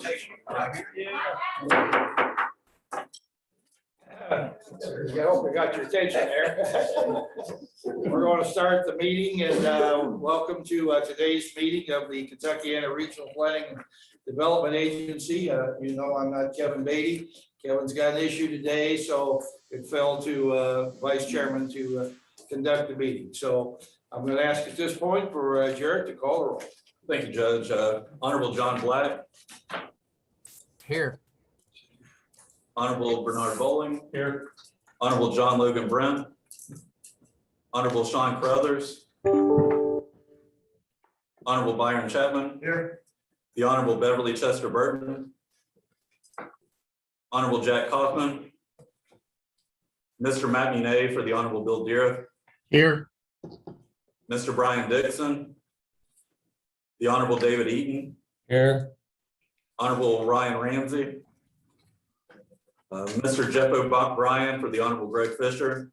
I hope we got your attention there. We're going to start the meeting and welcome to today's meeting of the Kentuckiana Regional Planning and Development Agency. You know, I'm not Kevin Beatty. Kevin's got an issue today, so it fell to Vice Chairman to conduct the meeting. So I'm going to ask at this point for Jared to call the roll. Thank you, Judge. Honorable John Black. Here. Honorable Bernard Bowling. Here. Honorable John Logan Brent. Honorable Sean Crothers. Honorable Byron Chapman. Here. The Honorable Beverly Chester Burton. Honorable Jack Kaufman. Mr. Matt Munay for the Honorable Bill Dira. Here. Mr. Brian Dixon. The Honorable David Eaton. Here. Honorable Ryan Ramsey. Mr. Jeff O'Brien for the Honorable Greg Fisher.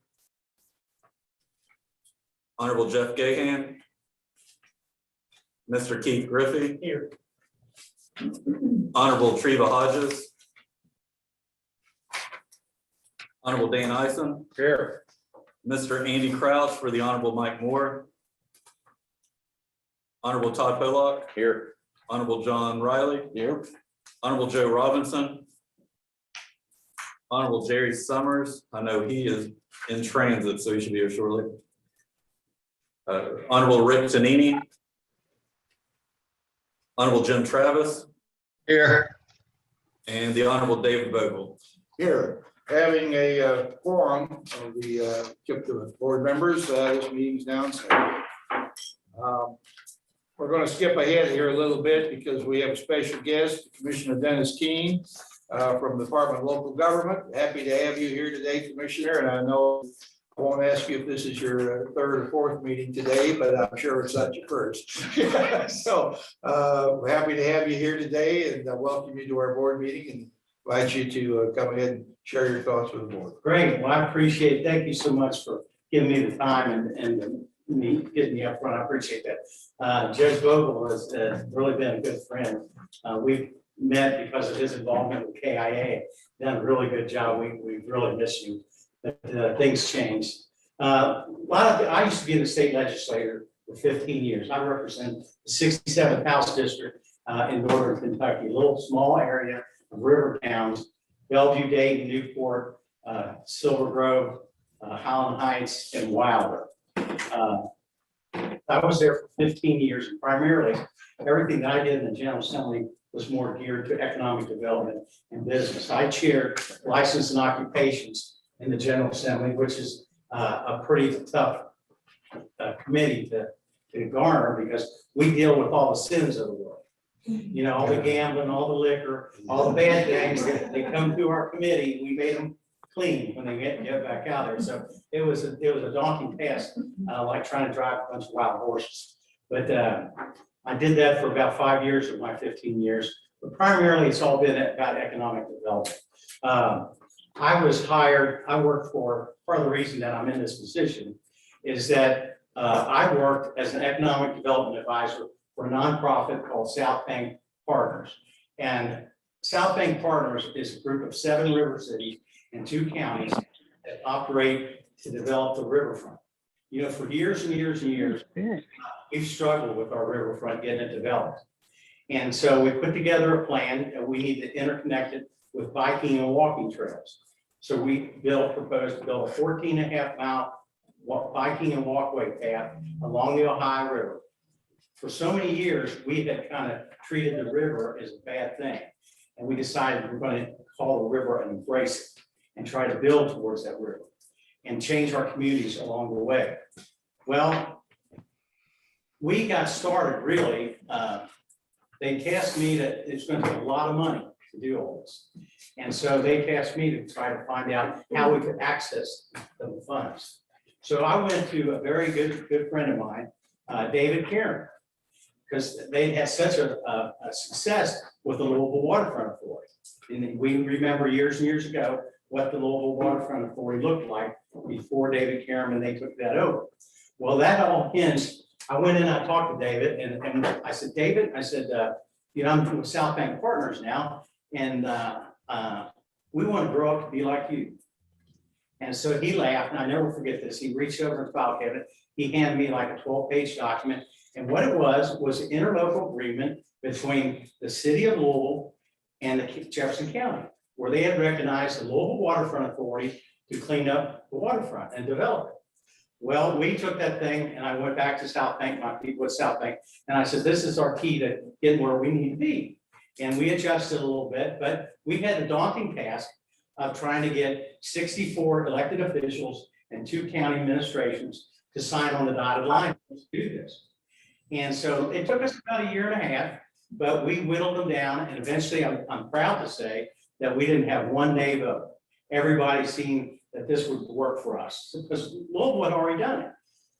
Honorable Jeff Gahan. Mr. Keith Griffey. Here. Honorable Treva Hodges. Honorable Dan Eisen. Here. Mr. Andy Crouch for the Honorable Mike Moore. Honorable Todd Pollock. Here. Honorable John Riley. Here. Honorable Joe Robinson. Honorable Jerry Summers. I know he is in transit, so he should be here shortly. Honorable Rick Zanini. Honorable Jim Travis. Here. And the Honorable David Vogel. Here. Having a quorum of the KIPDA board members, this meeting's now in session. We're going to skip ahead here a little bit because we have a special guest, Commissioner Dennis Keene from the Department of Local Government. Happy to have you here today, Commissioner. And I know I won't ask you if this is your third or fourth meeting today, but I'm sure it's not your first. So we're happy to have you here today and welcome you to our board meeting and invite you to come ahead and share your thoughts with the board. Great. Well, I appreciate it. Thank you so much for giving me the time and me getting me up front. I appreciate that. Judge Vogel has really been a good friend. We've met because of his involvement with KIA. Done a really good job. We really miss you. But things changed. I used to be in the state legislature for 15 years. I represent the 67th House District in northern Kentucky, a little small area of river towns, Bellevue, Dayton, Newport, Silver Grove, Highland Heights, and Wilder. I was there for 15 years, and primarily everything that I did in the General Assembly was more geared to economic development and business. I chaired license and occupations in the General Assembly, which is a pretty tough committee to garner because we deal with all the sins of the world. You know, all the gambling, all the liquor, all the bad things, they come through our committee, and we made them clean when they get back out there. So it was a daunting task, like trying to drive a bunch of wild horses. But I did that for about 5 years of my 15 years. But primarily, it's all been about economic development. I was hired. I worked for part of the reason that I'm in this position is that I worked as an economic development advisor for a nonprofit called South Bank Partners. And South Bank Partners is a group of 7 river cities and 2 counties that operate to develop the riverfront. You know, for years and years and years, we've struggled with our riverfront getting it developed. And so we put together a plan and we need to interconnect it with biking and walking trails. So we proposed to build a 14.5-mile biking and walkway path along the Ohio River. For so many years, we had kind of treated the river as a bad thing. And we decided we're going to call the river and embrace it and try to build towards that river and change our communities along the way. Well, we got started really. They tasked me that it's going to take a lot of money to do all this. And so they tasked me to try to find out how we could access the funds. So I went to a very good friend of mine, David Karen, because they had such a success with the Louisville Waterfront Authority. And we remember years and years ago what the Louisville Waterfront Authority looked like before David Karen and they took that over. Well, that all hinged. I went in, I talked to David, and I said, David, I said, I'm with South Bank Partners now, and we want to grow up to be like you. And so he laughed, and I never forget this. He reached over his file cabinet. He handed me like a 12-page document. And what it was an interlocal agreement between the city of Louisville and the Jefferson County, where they had recognized the Louisville Waterfront Authority to clean up the waterfront and develop it. Well, we took that thing and I went back to South Bank, my people at South Bank, and I said, this is our key to getting where we need to be. And we adjusted a little bit, but we had the daunting task of trying to get 64 elected officials and 2 county administrations to sign on the dotted line to do this. And so it took us about 1.5 years, but we whittled them down, and eventually I'm proud to say that we didn't have one nay vote. Everybody seen that this would work for us because Louisville had already done it.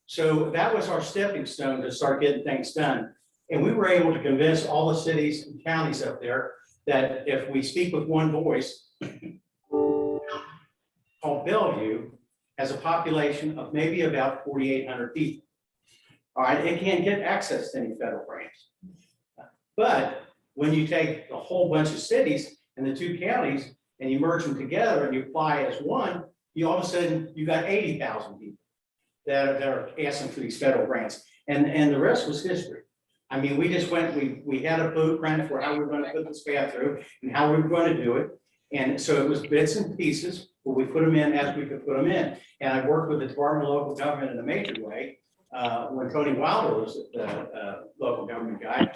So that was our stepping stone to start getting things done. And we were able to convince all the cities and counties up there that if we speak with one voice, called Bellevue has a population of maybe about 4,800 people. All right, it can't get access to any federal grants. But when you take a whole bunch of cities and the 2 counties and you merge them together and you apply as one, you all of a sudden you got 80,000 people that are asking for these federal grants. And the rest was history. I mean, we just went, we had a blueprint for how we were going to put this path through and how we were going to do it. And so it was bits and pieces, but we put them in as we could put them in. And I worked with the Department of Local Government in a major way when Tony Wilder was the local government guy.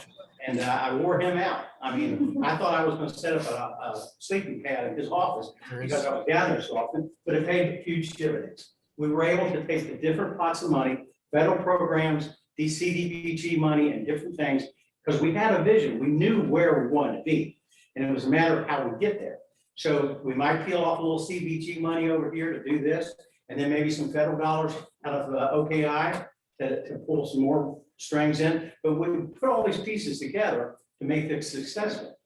And I wore him out. I mean, I thought I was going to set up a sleeping pad in his office because I was down there so often, but it paid huge dividends. We were able to take the different pots of money, federal programs, CDBG money and different things, because we had a vision. We knew where we wanted to be. And it was a matter of how we get there. So we might peel off a little CBG money over here to do this, and then maybe some federal dollars out of OKI to pull some more strings in. But we put all these pieces together to make this successful.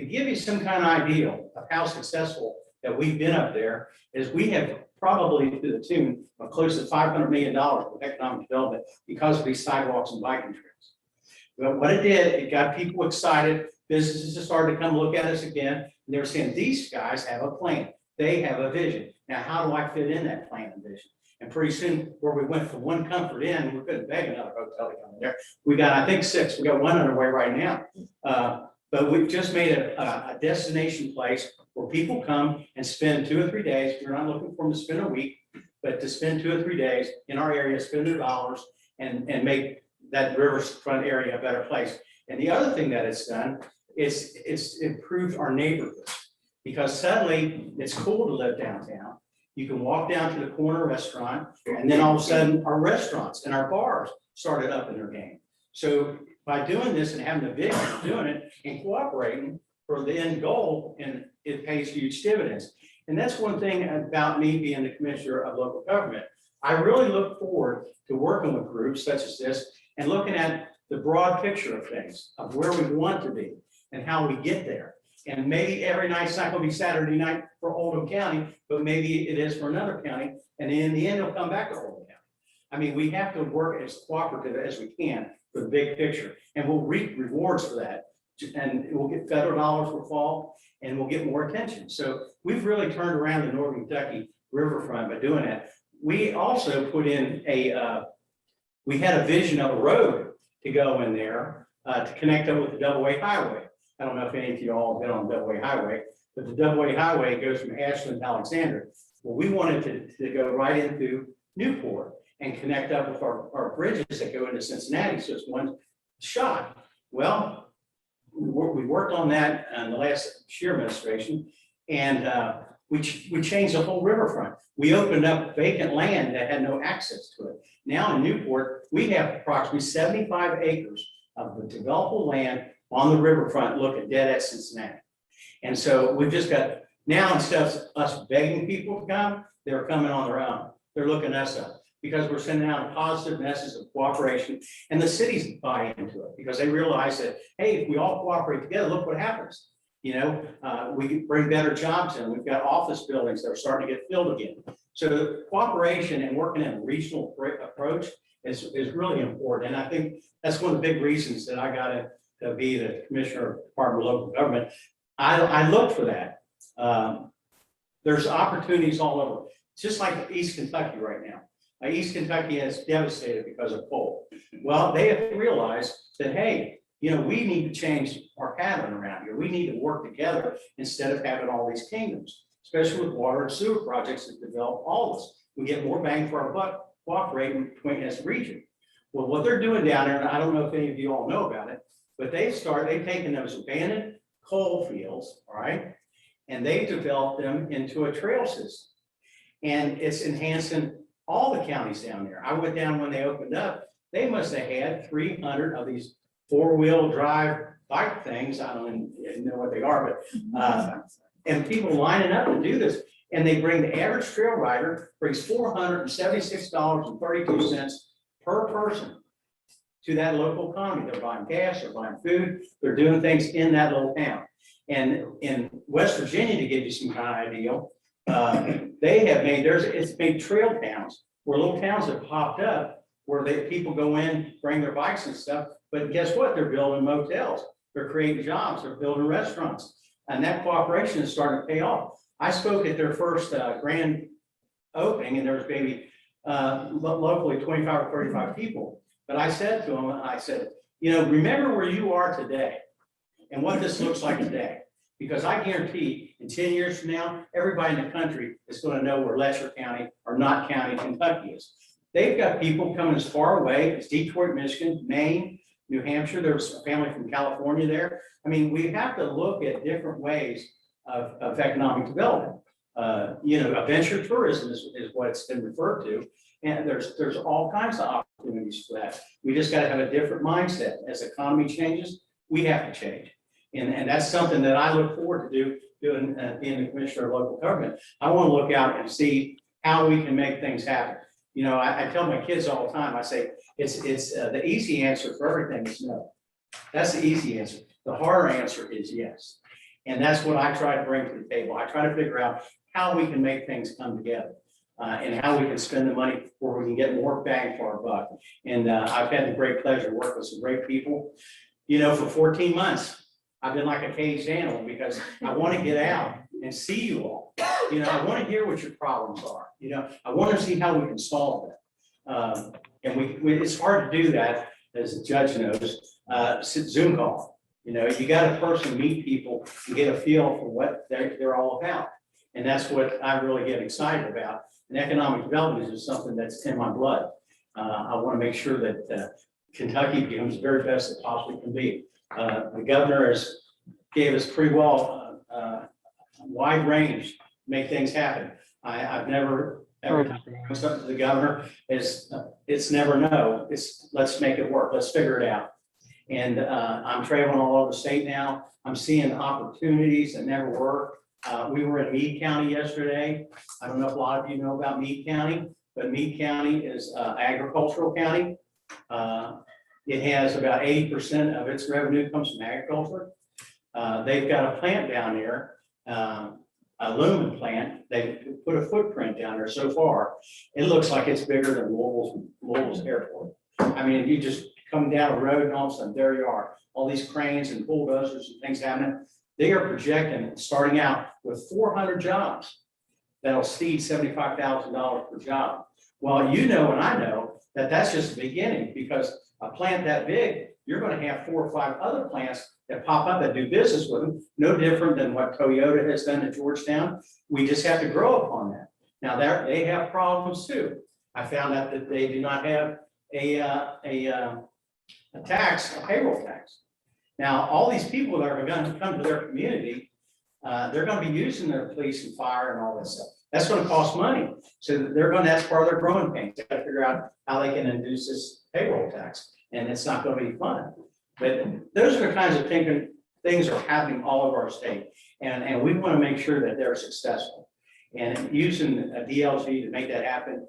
To give you some kind of idea of how successful that we've been up there is we have probably to the tune of close to $500 million with economic development because of these sidewalks and biking trails. But what it did, it got people excited. Businesses just started to come look at us again. And they were saying, these guys have a plan. They have a vision. Now, how do I fit in that plan and vision? And pretty soon, where we went from one Comfort Inn, we couldn't beg another hotel to come in there. We got, I think, 6. We got 1 underway right now. But we've just made a destination place where people come and spend 2 or 3 days. We're not looking for them to spend a week, but to spend 2 or 3 days in our area, spend their dollars and make that riverfront area a better place. And the other thing that it's done is it's improved our neighborhoods because suddenly it's cool to live downtown. You can walk down to the corner restaurant, and then all of a sudden our restaurants and our bars started up in their game. So by doing this and having the vision of doing it and cooperating for the end goal, and it pays huge dividends. And that's one thing about me being the commissioner of local government. I really look forward to working with groups such as this and looking at the broad picture of things, of where we want to be and how we get there. And maybe every night's not going to be Saturday night for Oldham County, but maybe it is for another county. And in the end, it'll come back to Oldham County. I mean, we have to work as cooperative as we can for the big picture, and we'll reap rewards for that. And we'll get federal dollars for fall, and we'll get more attention. So we've really turned around the Northern Kentucky riverfront by doing that. We also put in we had a vision of a road to go in there to connect up with the Double-A Highway. I don't know if any of you all have been on the Double-A Highway, but the Double-A Highway goes from Ashland to Alexander. Well, we wanted to go right into Newport and connect up with our bridges that go into Cincinnati, so it's one shot. Well, we worked on that in the last Scheer administration, and we changed the whole riverfront. We opened up vacant land that had no access to it. Now in Newport, we have approximately 75 acres of the developable land on the riverfront looking dead at Cincinnati. And so we've just got, now instead of us begging people to come, they're coming on their own. They're looking us up because we're sending out a positive message of cooperation, and the cities buy into it because they realize that, hey, if we all cooperate together, look what happens. You know, we bring better jobs in. We've got office buildings that are starting to get filled again. So cooperation and working in a regional approach is really important. And I think that's one of the big reasons that I got to be the commissioner of Department of Local Government, I looked for that. There's opportunities all over, just like East Kentucky right now. East Kentucky is devastated because of coal. Well, they have realized that, hey, you know, we need to change our pattern around here. We need to work together instead of having all these kingdoms, especially with water and sewer projects that develop all of us. We get more bang for our buck cooperating between this region. Well, what they're doing down there, and I don't know if any of you all know about it, but they've taken those abandoned coal fields, all right, and they've developed them into a trail system. And it's enhancing all the counties down there. I went down when they opened up, they must have had 300 of these four-wheel drive bike things. I don't even know what they are, but and people lining up to do this. And they bring the average trail rider brings $476.32 per person to that local economy. They're buying gas, they're buying food, they're doing things in that little town. And in West Virginia, to give you some kind of idea, they have made, it's made trail towns, where little towns have popped up, where people go in, bring their bikes and stuff, but guess what? They're building motels, they're creating jobs, they're building restaurants, and that cooperation is starting to pay off. I spoke at their first grand opening, and there was maybe locally 25 or 35 people, but I said to them, I said, you know, remember where you are today and what this looks like today, because I guarantee in 10 years from now, everybody in the country is going to know where Letcher County or Knott County, Kentucky is. They've got people coming as far away as Detroit, Michigan, Maine, New Hampshire. There's a family from California there. I mean, we have to look at different ways of economic development. You know, adventure tourism is what it's been referred to. And there's all kinds of opportunities for that. We just got to have a different mindset. As the economy changes, we have to change. And that's something that I look forward to doing being the commissioner of local government. I want to look out and see how we can make things happen. You know, I tell my kids all the time, I say, it's the easy answer for everything is no. That's the easy answer. The harder answer is yes. And that's what I try to bring to the table. I try to figure out how we can make things come together and how we can spend the money where we can get more bang for our buck. And I've had the great pleasure to work with some great people. You know, for 14 months, I've been like a caged animal because I want to get out and see you all. You know, I want to hear what your problems are. You know, I want to see how we can solve them. And it's hard to do that, as the judge knows, Zoom call. You know, you got to personally meet people and get a feel for what they're all about. And that's what I really get excited about. And economic development is something that's in my blood. I want to make sure that Kentucky becomes the very best it possibly can be. The governor gave us pretty well wide range to make things happen. I've never ever done something to the governor. It's never no. It's let's make it work. Let's figure it out. And I'm traveling all over the state now. I'm seeing opportunities that never work. We were in Meade County yesterday. I don't know if a lot of you know about Meade County, but Meade County is agricultural county. It has about 80% of its revenue comes from agriculture. They've got a plant down there, a aluminum plant. They put a footprint down there so far. It looks like it's bigger than Louisville's airport. I mean, you just come down the road and all of a sudden there you are. All these cranes and bulldozers and things happening. They are projecting starting out with 400 jobs that'll exceed $75,000 per job. Well, you know, and I know that that's just the beginning, because a plant that big, you're going to have 4 or 5 other plants that pop up that do business with them. No different than what Toyota has done at Georgetown. We just have to grow upon that. Now they have problems too. I found out that they do not have a payroll tax. Now, all these people that are going to come to their community, they're going to be using their police and fire and all that stuff. That's going to cost money. So that's part of their growing pains. They got to figure out how they can induce this payroll tax, and it's not going to be fun. But those are the kinds of things are happening all over our state, and we want to make sure that they're successful. And using a DLG to make that happen,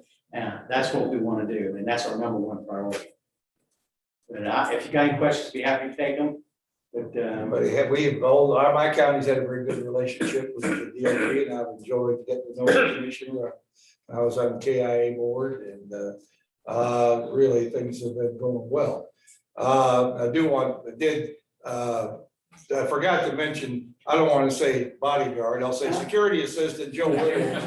that's what we want to do, and that's our #1 priority. But if you got any questions, be happy to take them. But my county's had a very good relationship with the DLG, and I've enjoyed getting to know the commissioner. I was on the KIA board, and really things have been going well. I forgot to mention, I don't want to say bodyguard, I'll say security assistant Joe Williams.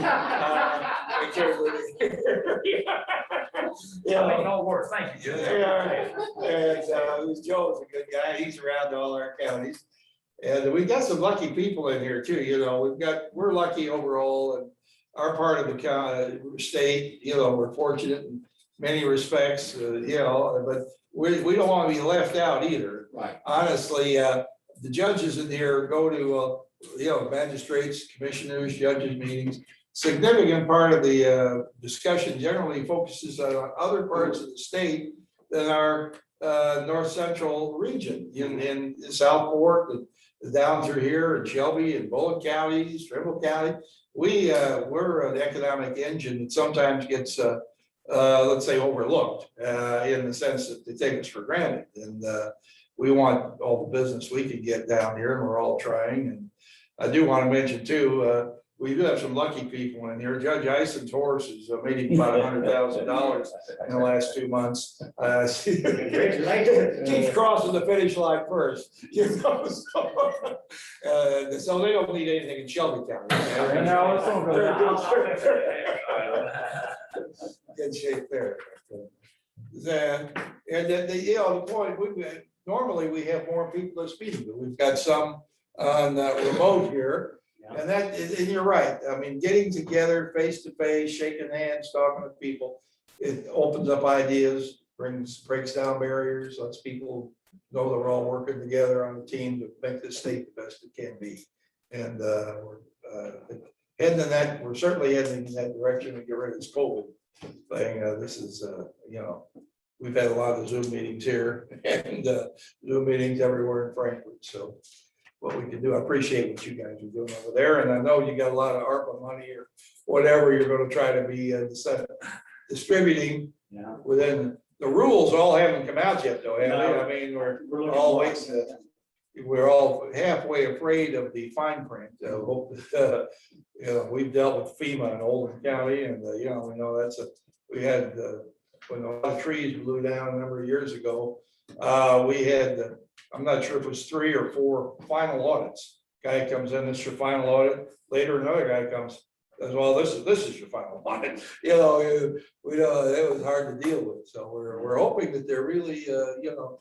Yeah, no worse, thank you. yeah, and Joe's a good guy, he's around all our counties. And we got some lucky people in here too, you know, we're lucky overall, and our part of the state, you know, we're fortunate in many respects, you know, but we don't want to be left out either. Right. Honestly, the judges in here go to, you know, magistrates, commissioners, judges meetings. Significant part of the discussion generally focuses on other parts of the state than our north central region in Southport, down through here in Shelby and Bullitt counties, Trimble County. We're an economic engine that sometimes gets let's say overlooked in the sense that they take us for granted. And we want all the business we can get down here, and we're all trying. And I do want to mention too, we do have some lucky people in here. Judge Ison's horse has made him about $100,000 in the last 2 months. Keeps crossing the finish line first, you know, so they don't need anything in Shelby County. No, it's all good. Good shape there. You know, the point, normally we have more people that speak, but we've got some on remote here. And and you're right. I mean, getting together face to face, shaking hands, talking to people, it opens up ideas, breaks down barriers, lets people know that we're all working together on a team to make this state the best it can be. And we're heading in that, we're certainly heading in that direction to get rid of this COVID thing. This is, you know, we've had a lot of Zoom meetings here and Zoom meetings everywhere in Frankfurt. So what we can do, I appreciate what you guys are doing over there. And I know you got a lot of ARPA money or whatever you're going to try to be distributing within the rules. All haven't come out yet though, have they? I mean, we're always, we're all halfway afraid of the fine print. You know, we've dealt with FEMA in Oldham County, and you know, we know we had when a lot of trees blew down a number of years ago. We had I'm not sure if it was 3 or 4 final audits. Guy comes in, this is your final audit. Later, another guy comes, says, well, this is your final audit. You know, we know it was hard to deal with. So we're hoping that they're really, you know,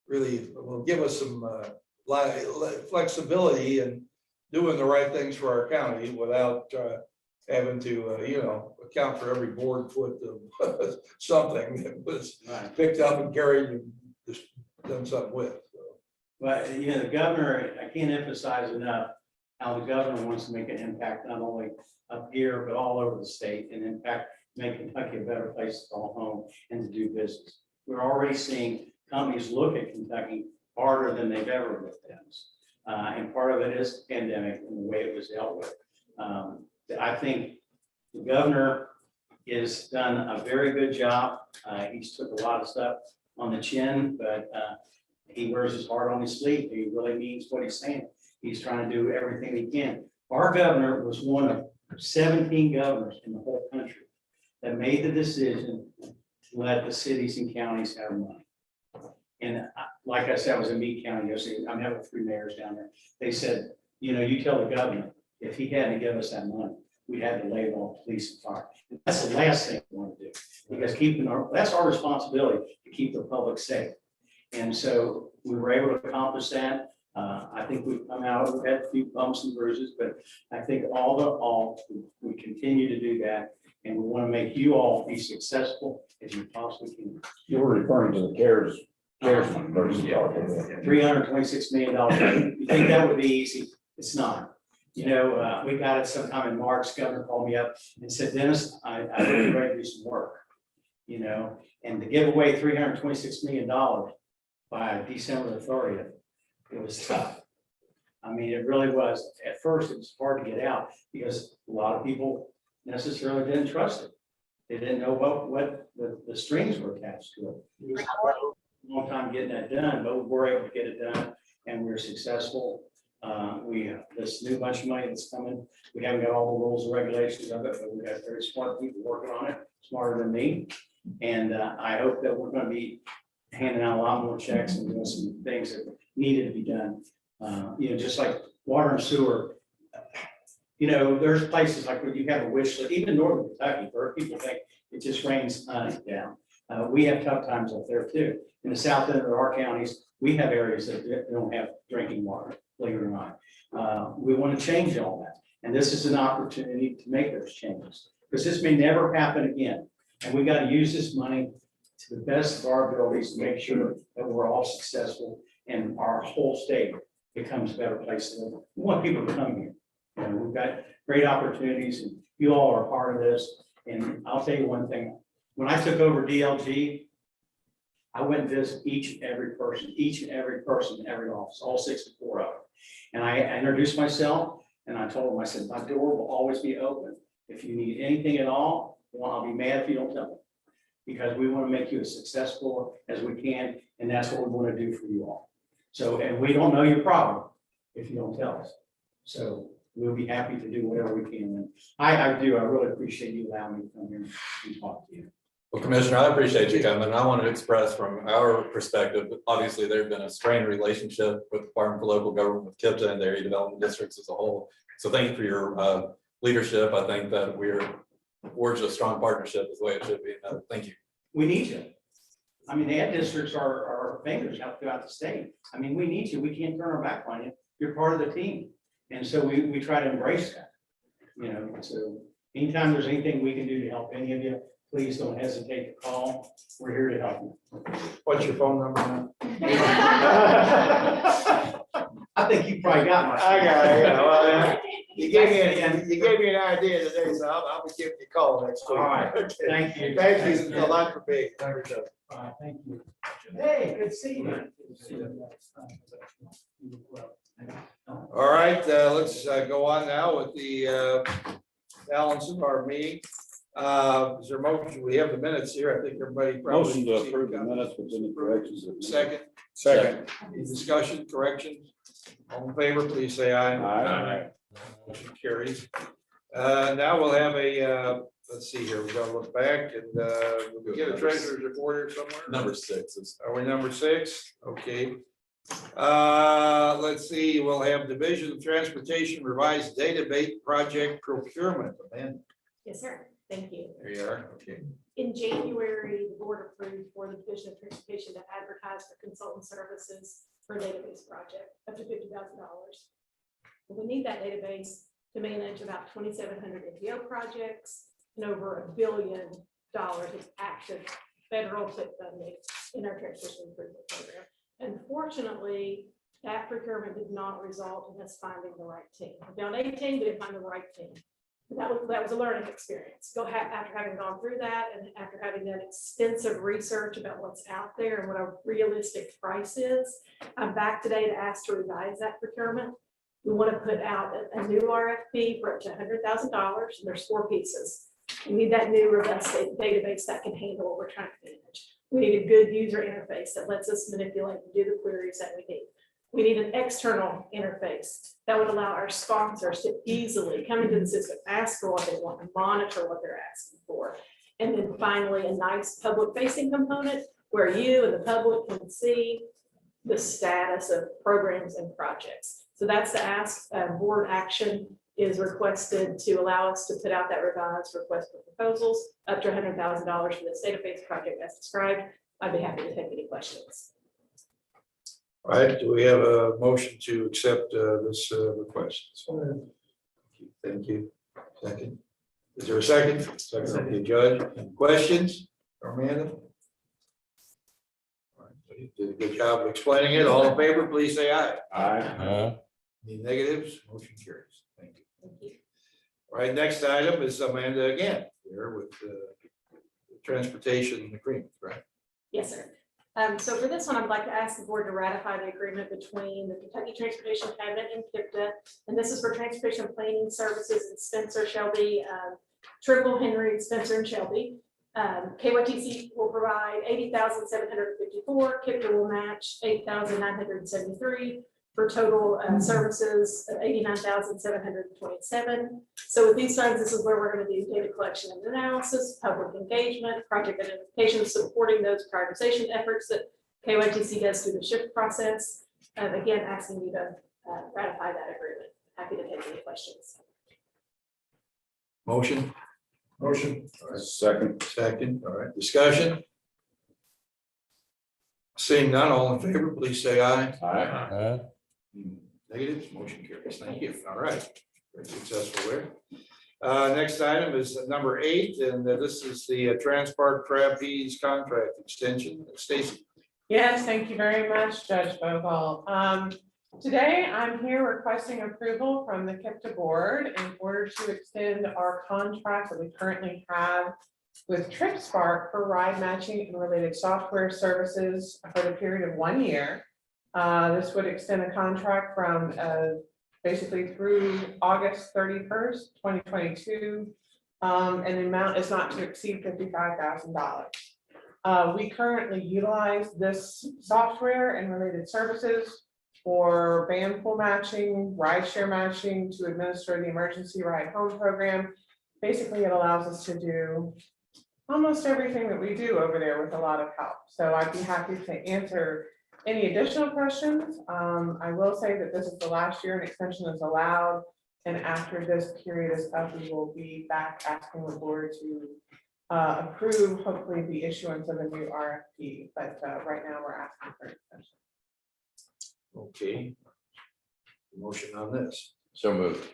really will give us some flexibility and doing the right things for our county without having to, you know, account for every board foot of something that was picked up and carried and just done something with. So. But, you know, the governor, I can't emphasize enough how the governor wants to make an impact, not only up here, but all over the state, and in fact, make Kentucky a better place to call home and to do business. We're already seeing companies look at Kentucky harder than they've ever looked at us. And part of it is the pandemic and the way it was dealt with. I think the governor has done a very good job. He's took a lot of stuff on the chin, but he wears his heart on his sleeve. He really means what he's saying. He's trying to do everything he can. Our governor was one of 17 governors in the whole country that made the decision to let the cities and counties have money. And like I said, I was in Meade County yesterday. I'm having 3 mayors down there. They said, you know, you tell the governor, if he hadn't given us that money, we had to lay off police and fire. And that's the last thing we want to do, because that's our responsibility, to keep the public safe. And so we were able to accomplish that. I think we've come out, we've had a few bumps and bruises, but I think we continue to do that. And we want to make you all be successful as you possibly can. You were referring to the CARES money versus $326 million. You think that would be easy? It's not. You know, we got it sometime in March. Governor called me up and said, Dennis, I'm ready to do some work. You know, and to give away $326 million by December the 30th, it was tough. I mean, it really was. At first, it was hard to get out because a lot of people necessarily didn't trust it. They didn't know what the strings were attached to it. It was a long time getting that done, but we were able to get it done, and we were successful. We have this new bunch of money that's coming. We haven't got all the rules and regulations of it, but we've got very smart people working on it, smarter than me. And I hope that we're going to be handing out a lot more checks and doing some things that needed to be done. Just like water and sewer. There's places like where you have a wish list, even northern Kentucky, where people think it just rains down. We have tough times up there too. In the south end of our counties, we have areas that don't have drinking water, believe it or not. We want to change all that. And this is an opportunity to make those changes, because this may never happen again. And we got to use this money to the best of our abilities to make sure that we're all successful and our whole state becomes a better place to live. We want people to come here. We've got great opportunities, and you all are a part of this. And I'll tell you one thing, when I took over DLG, I went and visited each and every person in every office, all 64 of them. And I introduced myself, and I told them, I said, my door will always be open. If you need anything at all, well, I'll be mad if you don't tell me, because we want to make you as successful as we can, and that's what we want to do for you all. So, and we don't know your problem if you don't tell us. So we'll be happy to do whatever we can. And I really appreciate you allowing me to come here and talk to you. Well, Commissioner, I appreciate you coming. I want to express from our perspective, obviously, there's been a strained relationship with the Department for Local Government, with KIPDA and the area development districts as a whole. So thank you for your leadership. I think that we're forged a strong partnership is the way it should be. Thank you. We need you. I mean, the ed districts are fingers out throughout the state. I mean, we need you. We can't turn our back on you. You're part of the team. And so we try to embrace that. So anytime there's anything we can do to help any of you, please don't hesitate to call. We're here to help you. What's your phone number now? I think you probably got my. I got it, yeah. Well, you gave me an idea today, so I'll be giving you a call next week. All right. Okay. Thank you. Thank you a lot for being. All right, thank you. Hey, good to see you. All right, let's go on now with the balance of our meeting. Is there a motion? We have the minutes here. I think everybody probably. Motion to approve the minutes with any corrections. Second. Second. Any discussion, corrections? All in favor, please say aye. Aye. Motion carries. Now we'll have a, let's see here, we gotta look back and we'll get a treasurer's report here somewhere. Number 6 is. Are we number 6? Okay. Let's see, we'll have Division of Transportation revised database project procurement. Amanda, Yes, sir. Thank you. there you are. Okay. In January, the board approved for the Division of Transportation to advertise for consultant services for a database project up to $50,000. We need that database to manage about 2,700 NGO projects and over $1 billion of active federal TIP funding in our transportation improvement program. Unfortunately, that procurement did not result in us finding the right team. We found a team, but didn't find the right team. That was a learning experience. After having gone through that and after having done extensive research about what's out there and what a realistic price is, I'm back today to ask to revise that procurement. We want to put out a new RFP for up to $100,000. There's 4 pieces. We need that new robust database that can handle what we're trying to manage. We need a good user interface that lets us manipulate and do the queries that we need. We need an external interface that would allow our sponsors to easily come into the system, ask for what they want, and monitor what they're asking for. And then finally, a nice public-facing component where you and the public can see the status of programs and projects. So that's the ask. Board action is requested to allow us to put out that revised request for proposals up to $100,000 for this database project as described. I'd be happy to take any questions. All right, do we have a motion to accept this request? Thank you. Second. Is there a second? Second, okay, Judge. Questions? Amanda? All right, you did a good job of explaining it. All in favor, please say aye. Aye. Any negatives? Motion carries. Thank you. Thank you. All right, next item is Amanda again, here with the transportation agreement, right? Yes, sir. So for this one, I'd like to ask the board to ratify the agreement between the Kentucky Transportation Cabinet and KIPDA. And this is for transportation planning services in Spencer, Shelby, Trimble, Henry, Spencer, and Shelby. KYTC will provide $80,754. KIPDA will match $8,973 for total services of $89,727. So with these funds, this is where we're going to do data collection and analysis, public engagement, project identification, supporting those prioritization efforts that KYTC does through the SHIFT process. Again, asking you to ratify that agreement. Happy to take any questions. Motion? Motion. All right, Second. second, all right, discussion? Seeing none, all in favor, please say aye. Aye. Negatives, motion carries. Thank you. All right, very successful there. Next item is number 8, and this is the Transpart Crab Peas contract extension. Stacy. Yes, thank you very much, Judge Bogle. Today, I'm here requesting approval from the KIPDA board in order to extend our contract that we currently have with TripSpark for ride matching and related software services for the period of 1 year. This would extend the contract from basically through August 31st, 2022. And the amount is not to exceed $55,000. We currently utilize this software and related services for van pool matching, rideshare matching, to administer the emergency ride home program. Basically, it allows us to do almost everything that we do over there with a lot of help. So I'd be happy to answer any additional questions. I will say that this is the last year an extension is allowed. And after this period is up, we will be back asking the board to approve, hopefully, the issuance of a new RFP. But right now we're asking for an extension. Okay. Motion on this. So moved.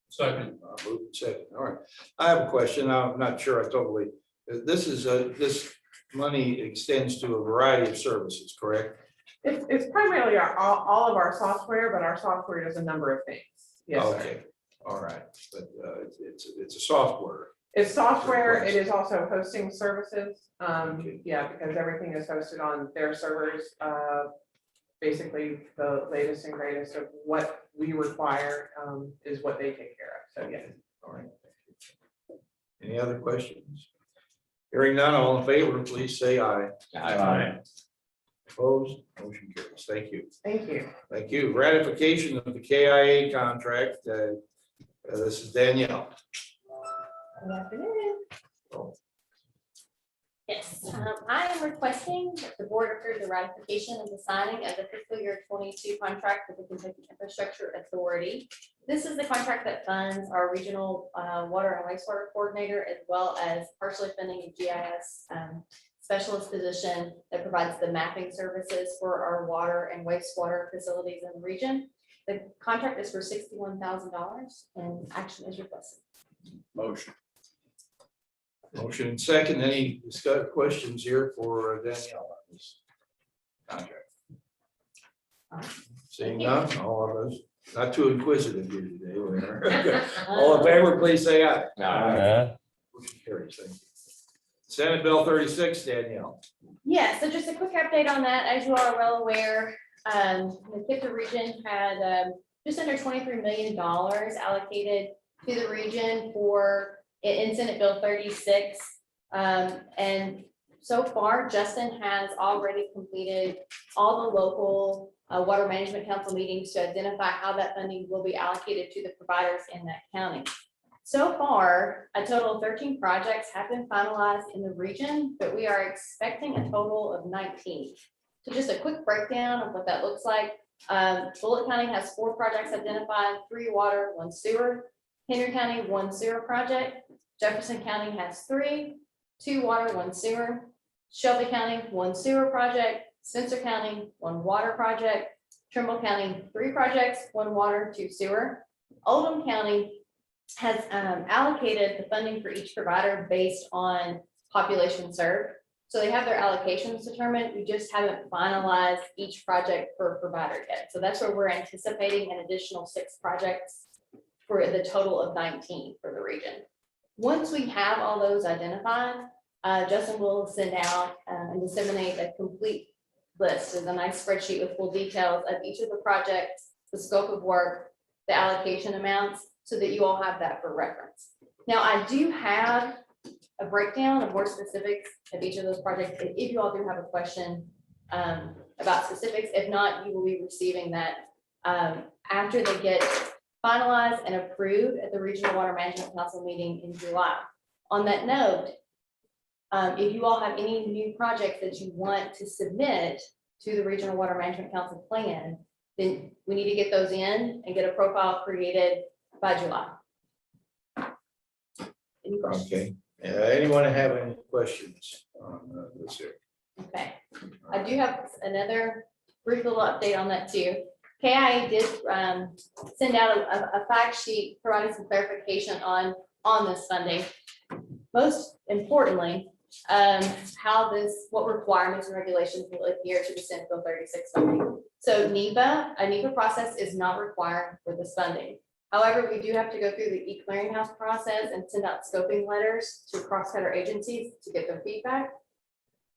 Second. Moved second. All right. I have a question. I'm not sure I totally, this is this money extends to a variety of services, correct? It's primarily all of our software, but our software does a number of things. Yes, sir. Okay, all right, but it's a software. It's software. It is also hosting services. Okay. Yeah, because everything is hosted on their servers. Basically, the latest and greatest of what we require is what they take care of. So yes. All right. Any other questions? Hearing none, all in favor, please say aye. Aye. Opposed, motion carries. Thank you. Thank you. Thank you. Ratification of the KIA contract. This is Danielle. Good afternoon. Oh. Yes, I am requesting that the board approve the ratification of the signing of the fiscal year 22 contract with the Kentucky Infrastructure Authority. This is the contract that funds our regional water and wastewater coordinator, as well as partially funding a GIS specialist position that provides the mapping services for our water and wastewater facilities in the region. The contract is for $61,000 and action is requested. Motion. Motion and second. Any questions here for Danielle on this contract? Seeing none, all of us, not too inquisitive here today. We're- All in favor, please say aye. Aye. Motion carries. Thank you. Senate Bill 36, Danielle. Yeah, so just a quick update on that. As you are well aware, the KIPDA region had just under $23 million allocated to the region for in Senate Bill 36. And so far, Justin has already completed all the local water management council meetings to identify how that funding will be allocated to the providers in that county. So far, a total of 13 projects have been finalized in the region, but we are expecting a total of 19. So just a quick breakdown of what that looks like. Bullitt County has 4 projects identified, 3 water, 1 sewer. Henry County, 1 sewer project. Jefferson County has 3, 2 water, 1 sewer. Shelby County, 1 sewer project. Spencer County, 1 water project. Trimble County, 3 projects, 1 water, 2 sewer. Oldham County has allocated the funding for each provider based on population served. So they have their allocations determined. We just haven't finalized each project per provider yet. So that's where we're anticipating an additional 6 projects for the total of 19 for the region. Once we have all those identified, Justin will send out and disseminate a complete list of a nice spreadsheet with full details of each of the projects, the scope of work, the allocation amounts, so that you all have that for reference. Now, I do have a breakdown of more specifics of each of those projects. If you all do have a question about specifics, if not, you will be receiving that after they get finalized and approved at the Regional Water Management Council meeting in July. On that note, if you all have any new projects that you want to submit, to the Regional Water Management Council plan, then we need to get those in and get a profile created by July. Any questions? Okay, anyone have any questions on this here? Okay, I do have another brief little update on that too. KIA did send out a fact sheet providing some clarification on this funding. Most importantly, what requirements and regulations will adhere to the Senate Bill 36 funding. So a NEPA process is not required for this funding. However, we do have to go through the e-clearinghouse process and send out scoping letters to cross-cutter agencies to get their feedback.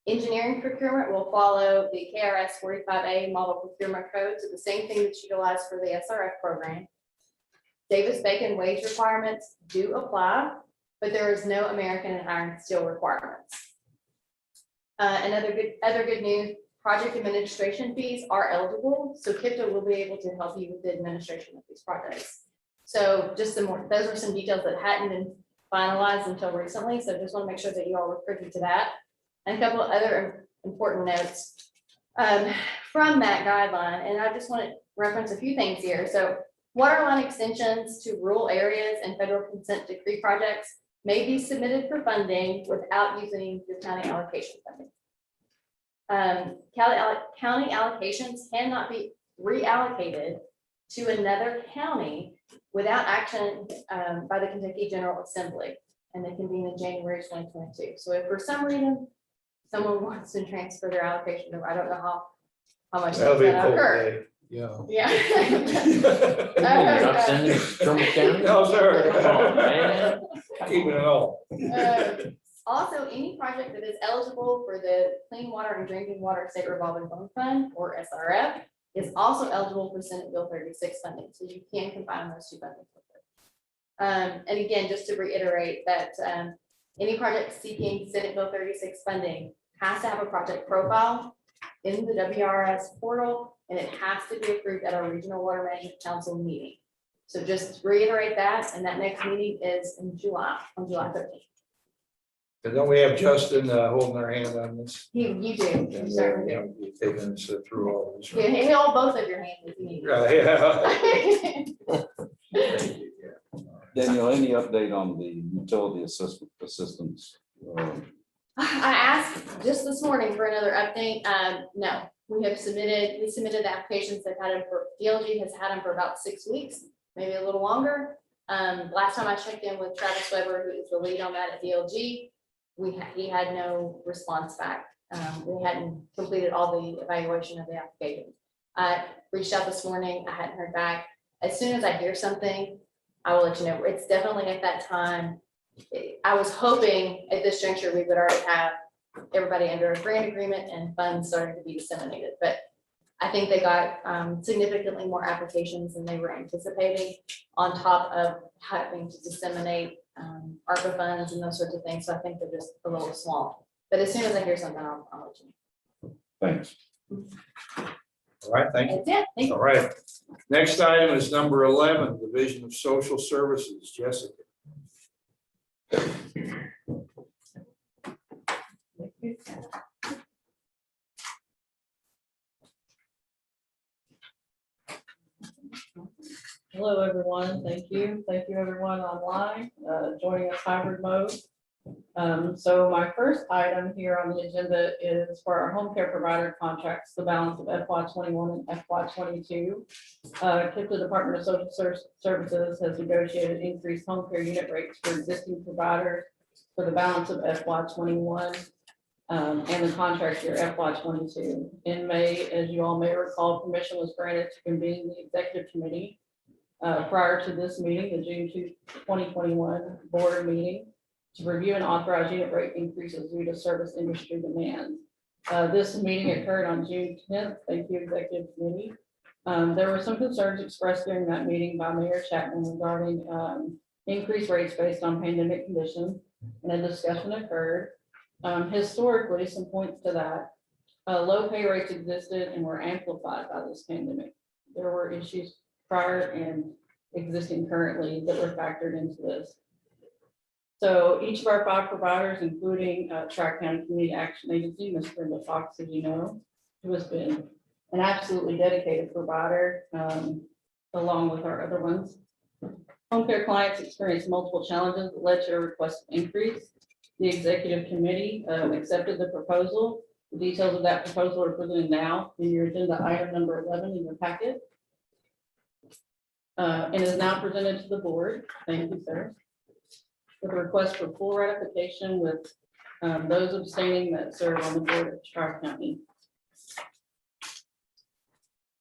Engineering procurement will follow the KRS 45A model procurement code, so the same thing that's utilized for the SRF program. Davis-Bacon wage requirements do apply, but there is no American and iron and steel requirements. Other good news, project administration fees are eligible, so KIPDA will be able to help you with the administration of these projects. So just those are some details that hadn't been finalized until recently, so just want to make sure that you all were privy to that. And a couple of other important notes from that guideline, and I just want to reference a few things here. So water line extensions to rural areas and federal consent decree projects may be submitted for funding without using your county allocation funding. County allocations cannot be reallocated to another county without action by the Kentucky General Assembly, and they convene in January 2022. So if for some reason someone wants to transfer their allocation, I don't know how much That'll be a that's cold gonna occur. day, yeah. Yeah. You're not sending it to Trumbull County? No, sir. Oh, man. Keeping it all. Also, any project that is eligible for the Clean Water and Drinking Water State Revolving Loan Fund, or SRF, is also eligible for Senate Bill 36 funding. So you can combine those two funding. And again, just to reiterate that any project seeking Senate Bill 36 funding has to have a project profile in the WRS portal, and it has to be approved at our Regional Water Management Council meeting. So just reiterate that, and that next meeting is in July, on July 13th. And don't we have Justin holding our hand on this? You do, you certainly do. You've taken us through all this. Yeah, and hold both of your hands if you need. Yeah. Daniel, any update on the utility assistance? I asked just this morning for another update. No, we submitted the applications. They've had them for, DLG has had them for about 6 weeks, maybe a little longer. Last time I checked in with Travis Weber, who is the lead on that at DLG, he had no response back. We hadn't completed all the evaluation of the application. I reached out this morning. I hadn't heard back. As soon as I hear something, I will let you know. It's definitely at that time. I was hoping at this juncture we would already have everybody under a grant agreement and funds starting to be disseminated, but I think they got significantly more applications than they were anticipating, on top of having to disseminate ARPA funds and those sorts of things. So I think they're just a little small, but as soon as I hear something, I'll let you know. Thanks. All right, thank you. That's it. Thank you. All right. Next item is number 11, Division of Social Services, Jessica. Hello, everyone. Thank you. Thank you, everyone online, joining us hybrid mode. So my first item here on the agenda is for our home care provider contracts, the balance of FY21 and FY22. KIPDA Department of Social Services has negotiated increased home care unit rates for existing providers for the balance of FY21 and the contract year FY22. In May, as you all may recall, permission was granted to convene the executive committee prior to this meeting, the June 2021 board meeting, to review and authorize unit rate increases due to service industry demand. This meeting occurred on June 10th. Thank you, executive committee. There were some concerns expressed during that meeting by Mayor Chapman regarding increased rates based on pandemic conditions, and a discussion occurred. Historically, some points to that, low pay rates existed and were amplified by this pandemic. There were issues prior and existing currently that were factored into this. So each of our 5 providers, including Tri-County Community Action Agency, Ms. Brenda Fox, as you know, who has been an absolutely dedicated provider, along with our other ones. Home care clients experienced multiple challenges that led to a request increase. The executive committee accepted the proposal. The details of that proposal are presented now in your agenda item number 11 in your packet. And is now presented to the board. Thank you, sir. With a request for full ratification with those abstaining that serve on the board of Tri-County.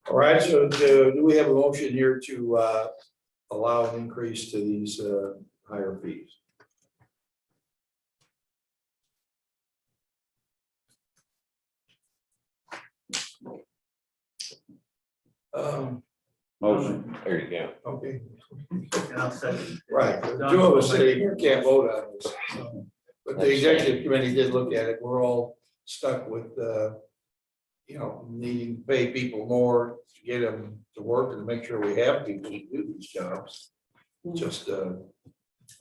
All right, so do we have a motion here to allow an increase to these higher fees? Motion. There you go. Okay, And I'll second. right, the two of us sitting here can't vote on this. So, but the executive committee did look at it. We're all stuck with, you know, needing to pay people more to get them to work and to make sure we have people to do these jobs. Just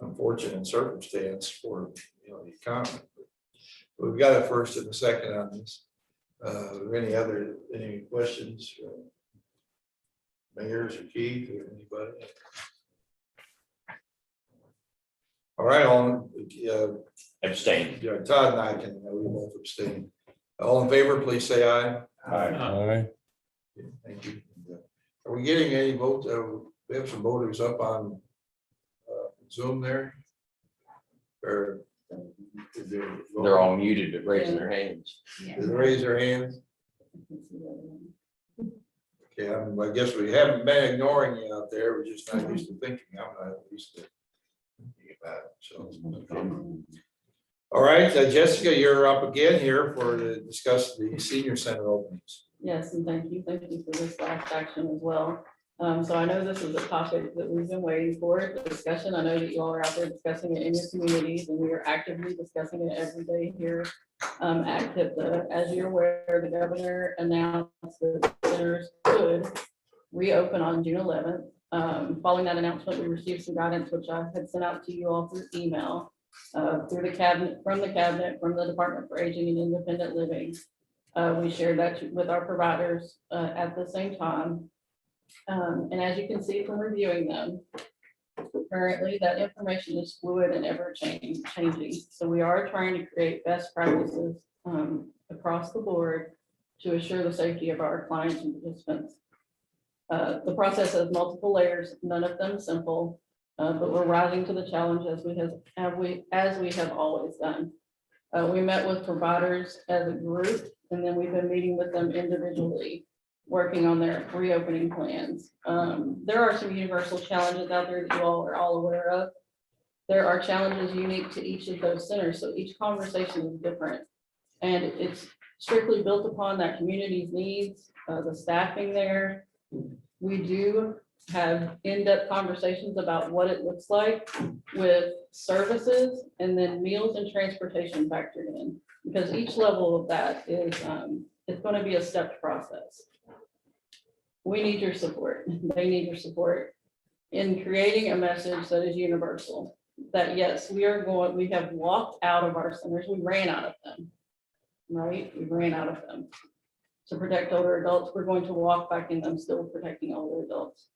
unfortunate circumstance for, you know, the economy. We've got a first and a second on this. Any questions? Mayors or Keith or anybody? All right, Abstain. yeah, Todd and I can, we both abstain. All in favor, please say aye. Aye. Thank you. Are we getting any votes? We have some voters up on Zoom there? Or is there- They're all muted, but raising their hands. Did they raise their hands? Okay, I guess we haven't been ignoring you out there. We're just not used to thinking. I'm not used to thinking about it, so. All right, Jessica, you're up again here to discuss the senior center openings. Yes, and thank you for this last action as well. So I know this is a topic that we've been waiting for, the discussion. I know that you all are out there discussing it in your communities, and we are actively discussing it every day here at KIPDA. As you're aware, the governor announced that centers could reopen on June 11th. Following that announcement, we received some guidance, which I had sent out to you all through email, through the cabinet, from the Department for Aging and Independent Living. We shared that with our providers at the same time. And as you can see from reviewing them, currently that information is fluid and ever changing. So we are trying to create best practices across the board to assure the safety of our clients and participants. The process has multiple layers, none of them simple, but we're rising to the challenge as we have always done. We met with providers as a group, and then we've been meeting with them individually, working on their reopening plans. There are some universal challenges out there that you all are all aware of. There are challenges unique to each of those centers, so each conversation is different. And it's strictly built upon that community's needs, the staffing there. We do have in-depth conversations about what it looks like with services and then meals and transportation factored in, because each level of that is, it's going to be a stepped process. We need your support. They need your support in creating a message that is universal. That yes, we have walked out of our centers. We ran out of them, right? We ran out of them. To protect older adults, we're going to walk back in them, still protecting older adults.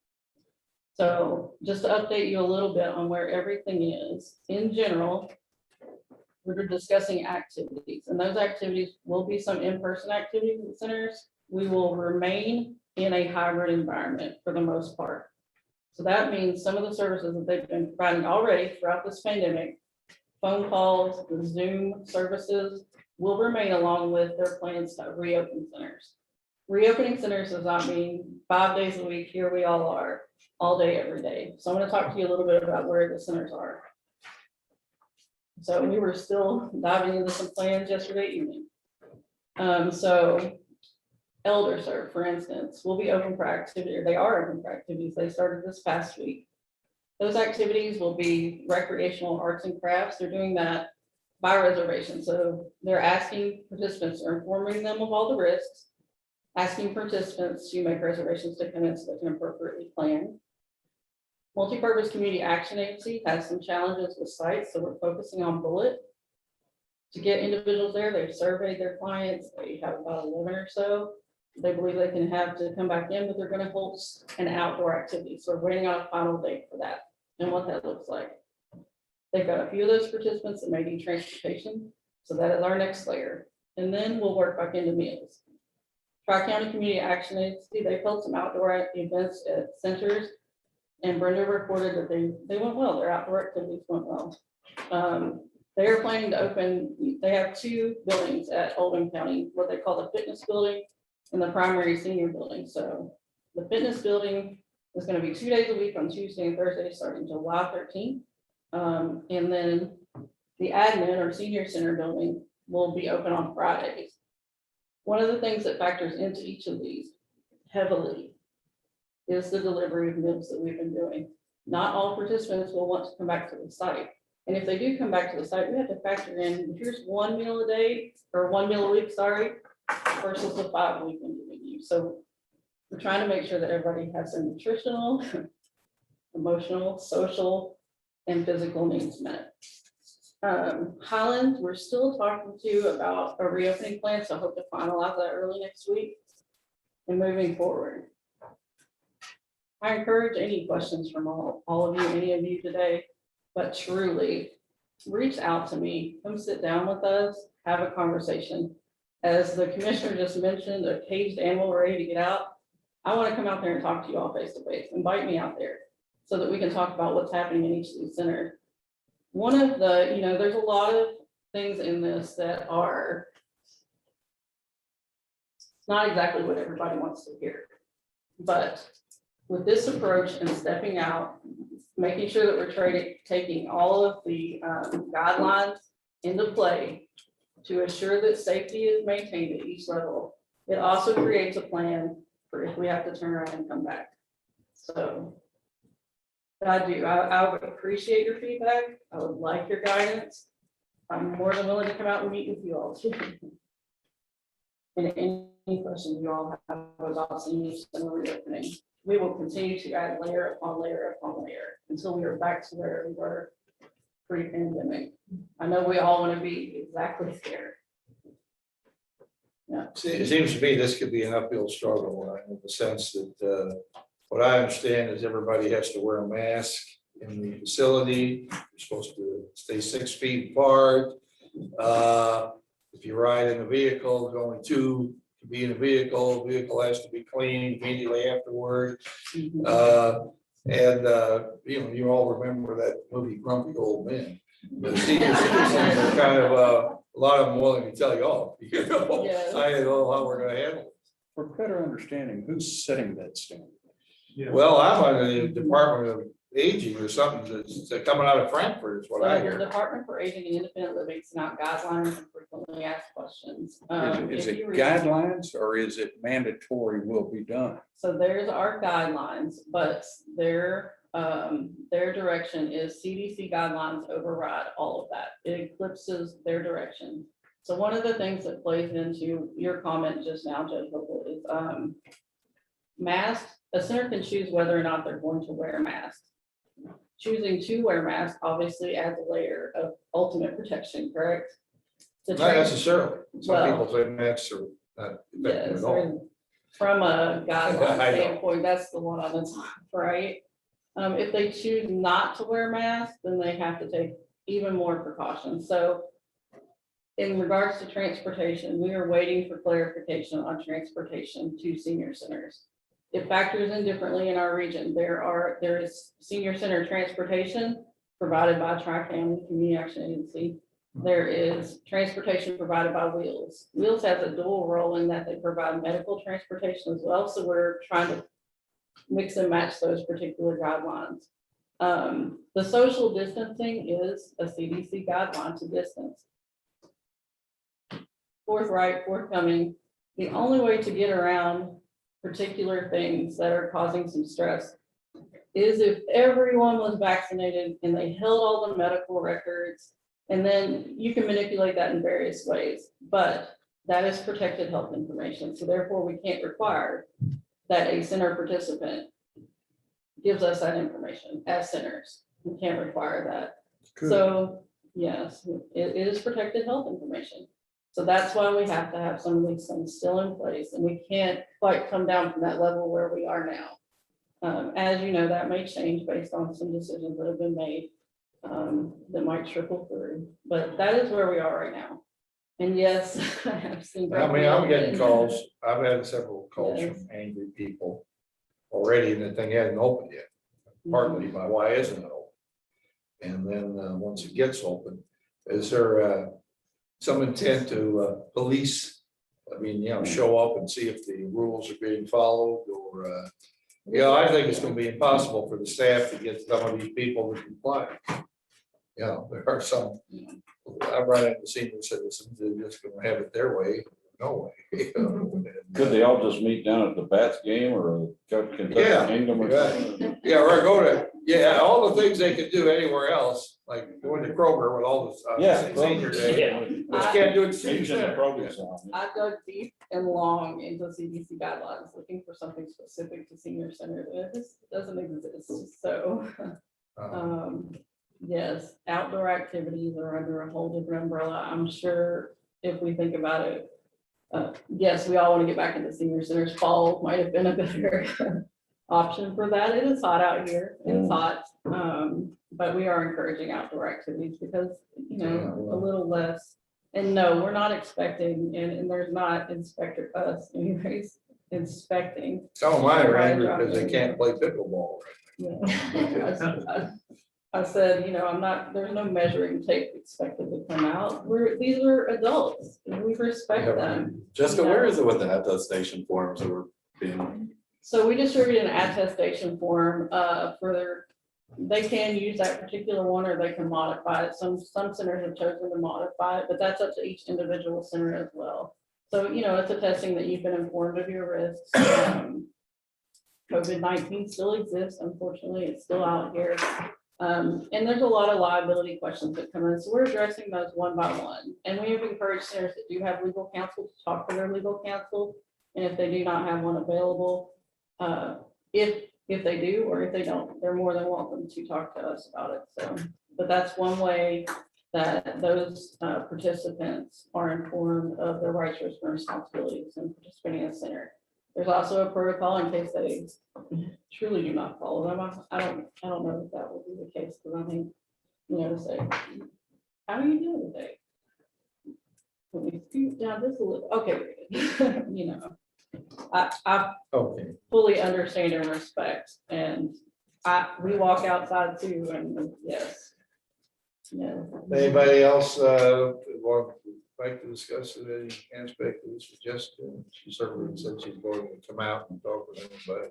So just to update you a little bit on where everything is, in general, we're discussing activities, and those activities will be some in-person activities at centers. We will remain in a hybrid environment for the most part. So that means some of the services that they've been providing already throughout this pandemic, phone calls, the Zoom services, will remain along with their plans to reopen centers. Reopening centers does not mean 5 days a week, here we all are, all day, every day. So I'm going to talk to you a little bit about where the centers are. So we were still diving into some plans yesterday evening. So Elder Serve, for instance, will be open for activity, or they are open for activities. They started this past week. Those activities will be recreational arts and crafts. They're doing that by reservation. So they're asking participants, or informing them of all the risks, asking participants to make reservations to come in so they can appropriately plan. Multipurpose Community Action Agency has some challenges with sites, so we're focusing on Bullet. to get individuals there. They've surveyed their clients. They have about 11 or so. They believe they can have to come back in, but they're gonna host an outdoor activity. So we're waiting on a final date for that and what that looks like. They've got a few of those participants that may need transportation. So that is our next layer. And then we'll work back into meals. Tri-County Community Action Agency, they held some outdoor events at centers. And Brenda reported that they went well. Their outdoor activities went well. They are planning to open, they have 2 buildings at Oldham County, what they call the fitness building and the primary senior building. So the fitness building is going to be 2 days a week on Tuesday and Thursday, starting July 13th. And then the admin or senior center building will be open on Fridays. One of the things that factors into each of these heavily is the delivery of meals that we've been doing. Not all participants will want to come back to the site. And if they do come back to the site, we have to factor in, here's 1 meal a day or 1 meal a week, sorry, versus the 5-week menu. So we're trying to make sure that everybody has their nutritional, emotional, social, and physical needs met. Highland, we're still talking to about a reopening plan, so I hope to finalize that early next week and moving forward. I encourage any questions from all of you, any of you today, but truly reach out to me, come sit down with us, have a conversation. As the commissioner just mentioned, a caged animal ready to get out. I want to come out there and talk to you all face to face. Invite me out there so that we can talk about what's happening in each of these centers. One of the, there's a lot of things in this that are not exactly what everybody wants to hear. But with this approach and stepping out, making sure that we're taking all of the guidelines into play to assure that safety is maintained at each level, it also creates a plan for if we have to turn around and come back. So I would appreciate your feedback. I would like your guidance. I'm more than willing to come out and meet with you all too. And any questions you all have about senior center reopening, we will continue to add layer upon layer upon layer until we are back to where we were pre-pandemic. I know we all want to be exactly there. Yeah. It seems to me this could be an uphill struggle, in the sense that, what I understand is everybody has to wear a mask in the facility. You're supposed to stay 6 feet apart. If you ride in a vehicle, there's only 2 to be in a vehicle. The vehicle has to be cleaned immediately afterward. You all remember that movie Grumpy Old Men. The senior citizens are kind of, a lot of them willing to tell you, Yes. I don't know how we're gonna handle it. For better understanding, who's setting that standard? Well, I'm under the Department of Aging or something that's coming out of Frankfurt is what I So the hear. Department for Aging and Independent Living sent out guidelines and frequently asked questions. Is If it you read- guidelines or is it mandatory will be done? So there's our guidelines, but their direction is CDC guidelines override all of that. It eclipses their direction. So one of the things that plays into your comment just now, Judge Hopel, is masks. A center can choose whether or not they're going to wear a mask. Choosing to wear masks obviously adds a layer of ultimate protection, correct? Not necessarily. Some Well, people say masks are not effective Yes, at all. from a guideline I know. standpoint, that's the one on the top, right? If they choose not to wear masks, then they have to take even more precautions. So in regards to transportation, we are waiting for clarification on transportation to senior centers. It factors in differently in our region. There is senior center transportation provided by Tri-County Community Action Agency. There is transportation provided by Wheels. Wheels has a dual role in that they provide medical transportation as well. So we're trying to mix and match those particular guidelines. The social distancing is a CDC guideline to distance. Forthcoming. The only way to get around particular things that are causing some stress is if everyone was vaccinated and they held all the medical records, and then you can manipulate that in various ways, but that is protected health information. So therefore we can't require that a center participant gives us that information as centers. We can't require that. Good. So Yes, it is protected health information. So that's why we have to have some of these things still in place, and we can't quite come down from that level where we are now. As you know, that may change based on some decisions that have been made that might trickle through, but that is where we are right now. And yes, I have seen. I mean, I'm getting calls, I've had several calls Yes. from angry people already, and the thing hasn't opened yet. Partly by why isn't it open? And then, once it gets open, is there, some intent to, police? I mean, show up and see if the rules are being followed, or, I think it's gonna be impossible for the staff to get some of these people to comply. There are some, I run into senior citizens, they're just gonna have it their way, no way. Could they all just meet down at the Bats game or Kentucky Yeah, Kingdom or right. something? Yeah, or go to, all the things they could do anywhere else, like going to Kroger with all the Yeah. senior day. But you can't do it. at senior Meet in the center. produce line. I dug deep and long into CDC guidelines, looking for something specific to senior centers, and it just doesn't exist, so. Yes, outdoor activities are under a whole different umbrella. I'm sure if we think about it, yes, we all want to get back into senior centers. Fall might have been a better option for that. It is hot out here. It's hot. But we are encouraging outdoor activities because, a little less. And no, we're not expecting, and there's not inspector us anyways, inspecting. Some of mine are angry because they can't play pickleball. Yeah. I said, there's no measuring tape expected to come out. These are adults, and we respect them. Jessica, where is it with the attestation forms that were being, So we distributed an attestation form they can use that particular one or they can modify it. Some centers have chosen to modify it, but that's up to each individual center as well. So, it's attesting that you've been informed of your risks. COVID-19 still exists, unfortunately, it's still out here. And there's a lot of liability questions that come in, so we're addressing those one by one. And we have encouraged centers that do have legal counsel to talk to their legal counsel. And if they do not have one available, if they do, or if they don't, they're more than welcome to talk to us about it. So, but that's one way that those participants are informed of their rights, risks, and responsibilities in participating in a center. There's also a protocol in case they truly do not follow them. I don't know if that will be the case, because I think, say, how are you doing today? Let me scoot down this a little. Okay, I Okay. fully understand and respect, and we walk outside too, and yes. Yeah. Anybody else, want like to discuss any aspect of this with Jessica? She certainly said she's going to come out and talk with anybody.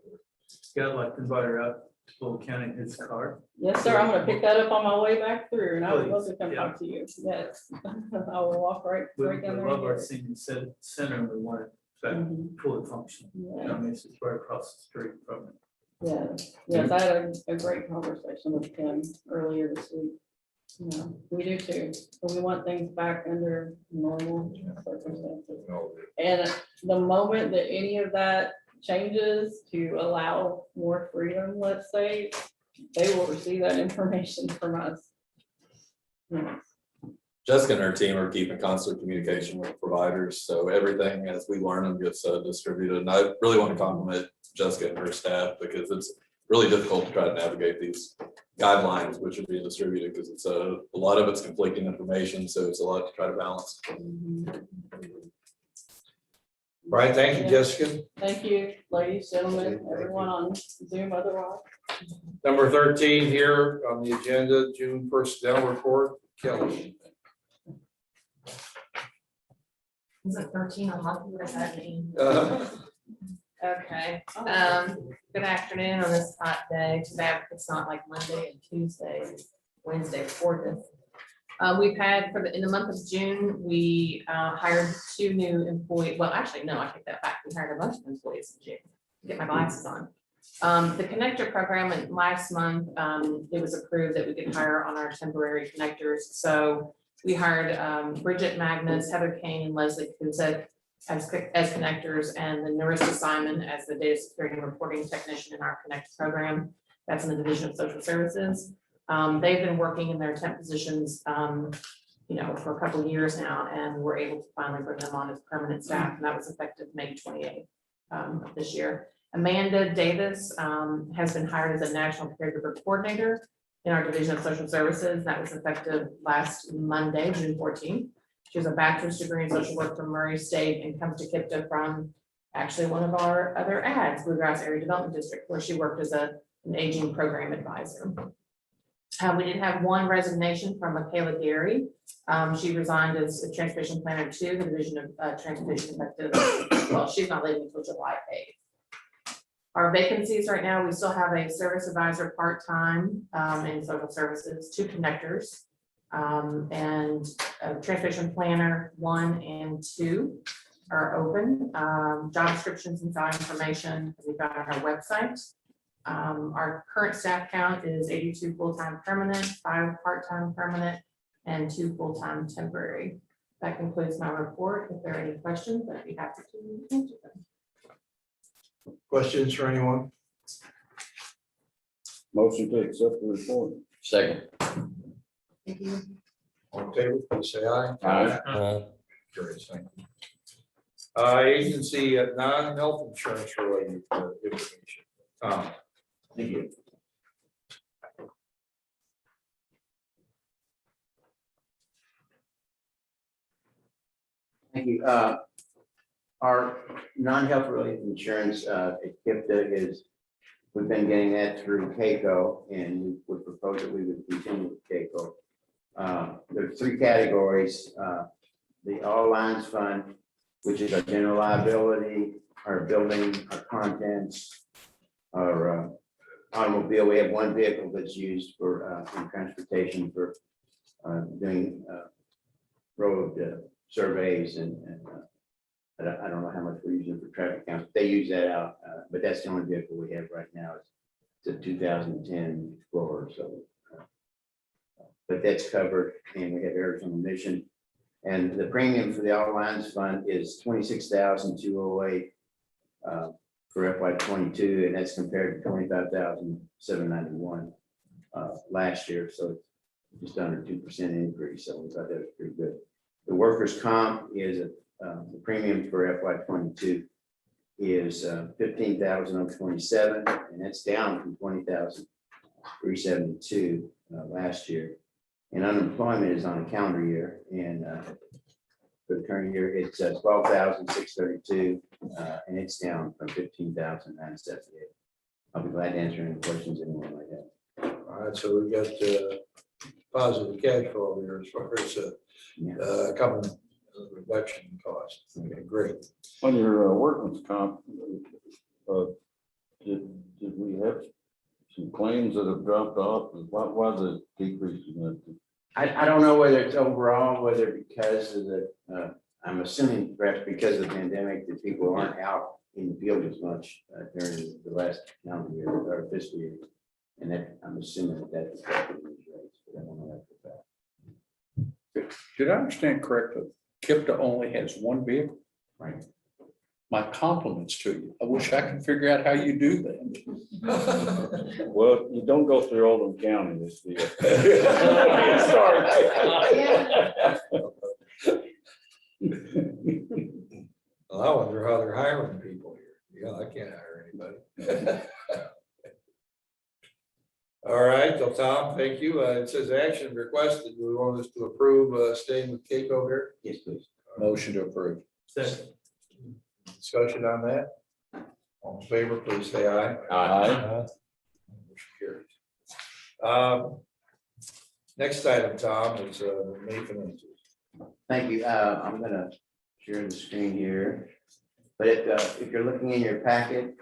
Yeah, I'd like to invite her out to Full County in his car. Yes, sir, I'm gonna pick that up on my way back through, and I would love to come Please, talk to you, yes. I will walk right We down there. love our and senior center, and we want it to Mhm. fully function. get it. I mean, it's right across the street from it. Yes, I had a great conversation with Tim earlier this week. We do too, but we want things back under normal circumstances. And the moment that any of that changes to allow more freedom, let's say, they will receive that information from us. Yes. Jessica and her team are keeping constant communication with providers, so everything as we learn them gets distributed. And I really want to compliment Jessica and her staff, because it's really difficult to try to navigate these guidelines which are being distributed, because it's a lot of it's conflicting information, so it's a lot to try to balance. Right, thank you, Jessica. Thank you, ladies, gentlemen, everyone on Zoom otherwise. Number 13 here on the agenda, June personnel report, Kelly. Is it 13 a month? What does that mean? Okay, good afternoon on this hot day. Too bad it's not like Monday and Tuesday, Wednesday, 4th. We've had in the month of June, we hired 2 new employees. Well, actually, no, I take that back. We hired a bunch of employees in June. Get my glasses on. The connector program last month, it was approved that we could hire on our temporary connectors. So we hired Bridget Magnus, Heather Kane, and Leslie Kuzet as connectors, and then Narissa Simon as the data security and reporting technician in our connect program. That's in the Division of Social Services. They've been working in their temp positions, for a couple of years now, and we're able to finally bring them on as permanent staff, and that was effective May 28th of this year. Amanda Davis has been hired as a national caregiver coordinator in our Division of Social Services. That was effective last Monday, June 14th. She has a bachelor's degree in social work from Murray State and comes to KIPDA from actually one of our other ads, Bluegrass Area Development District, where she worked as an aging program advisor. We did have one resignation from Michaela Gary. She resigned as a transportation planner to the Division of Transportation effective. Well, she's not leaving until July 8th. Our vacancies right now, we still have a service advisor part-time in social services, 2 connectors, and a transportation planner 1 and 2 are open. Job descriptions and salary information we've got on our website. Our current staff count is 82 full-time permanent, 5 part-time permanent, and 2 full-time temporary. That concludes my report. If there are any questions, I'd be happy to answer them. Questions for anyone? Motion to accept the report. Second. Thank you. All in favor, please say aye. Aye. Carries, thank you. Agency non-health insurance related information. Thank you. Thank you. Our non-health related insurance at KIPDA is, we've been getting that through KECO, and we would propose that we would continue with KECO. There are 3 categories. The All Lines Fund, which is our general liability, our building, our contents, our automobile. We have 1 vehicle that's used for in transportation for doing road surveys and I don't know how much we're using for traffic counts. They use that out, but that's the only vehicle we have right now. It's a 2010 Explorer, so. But that's covered, and we have errors on omission. And the premium for the All Lines Fund is $26,208 for FY22, and that's compared to $25,791 last year. So it's just under 2% increase. So we thought that was pretty good. The workers' comp is the premium for FY22 is $15,027, and that's down from $20,372 last year. And unemployment is on a calendar year, and for the current year, it's $12,632, and it's down from $15,978. I'll be glad to answer any questions anyone might have. All right, so we've got positive cash flow here as far as coming reduction in cost. Okay, great. On your workman's comp, did we have some claims that have dropped off? Why the decrease in that? I don't know whether it's overall, whether because of the, I'm assuming perhaps because of the pandemic that people aren't out in the field as much during the last calendar year or fiscal year. And that, I'm assuming that's affected these rates, but I don't know that for fact. Did I understand correctly? KIPDA only has 1 vehicle? Right. My compliments to you. I wish I could figure out how you do that. Well, you don't go through Oldham County this year. Well, I wonder how they're hiring people here. Yeah, I can't hire anybody. All right, so Tom, thank you. It says action requested. We want us to approve staying with KECO here. Yes, please. Motion to approve. Second. Discussion on that. All in favor, please say aye. Aye. Motion carries. Next item, Tom, is May finances. Thank you. I'm gonna share the screen here. But if you're looking in your packet,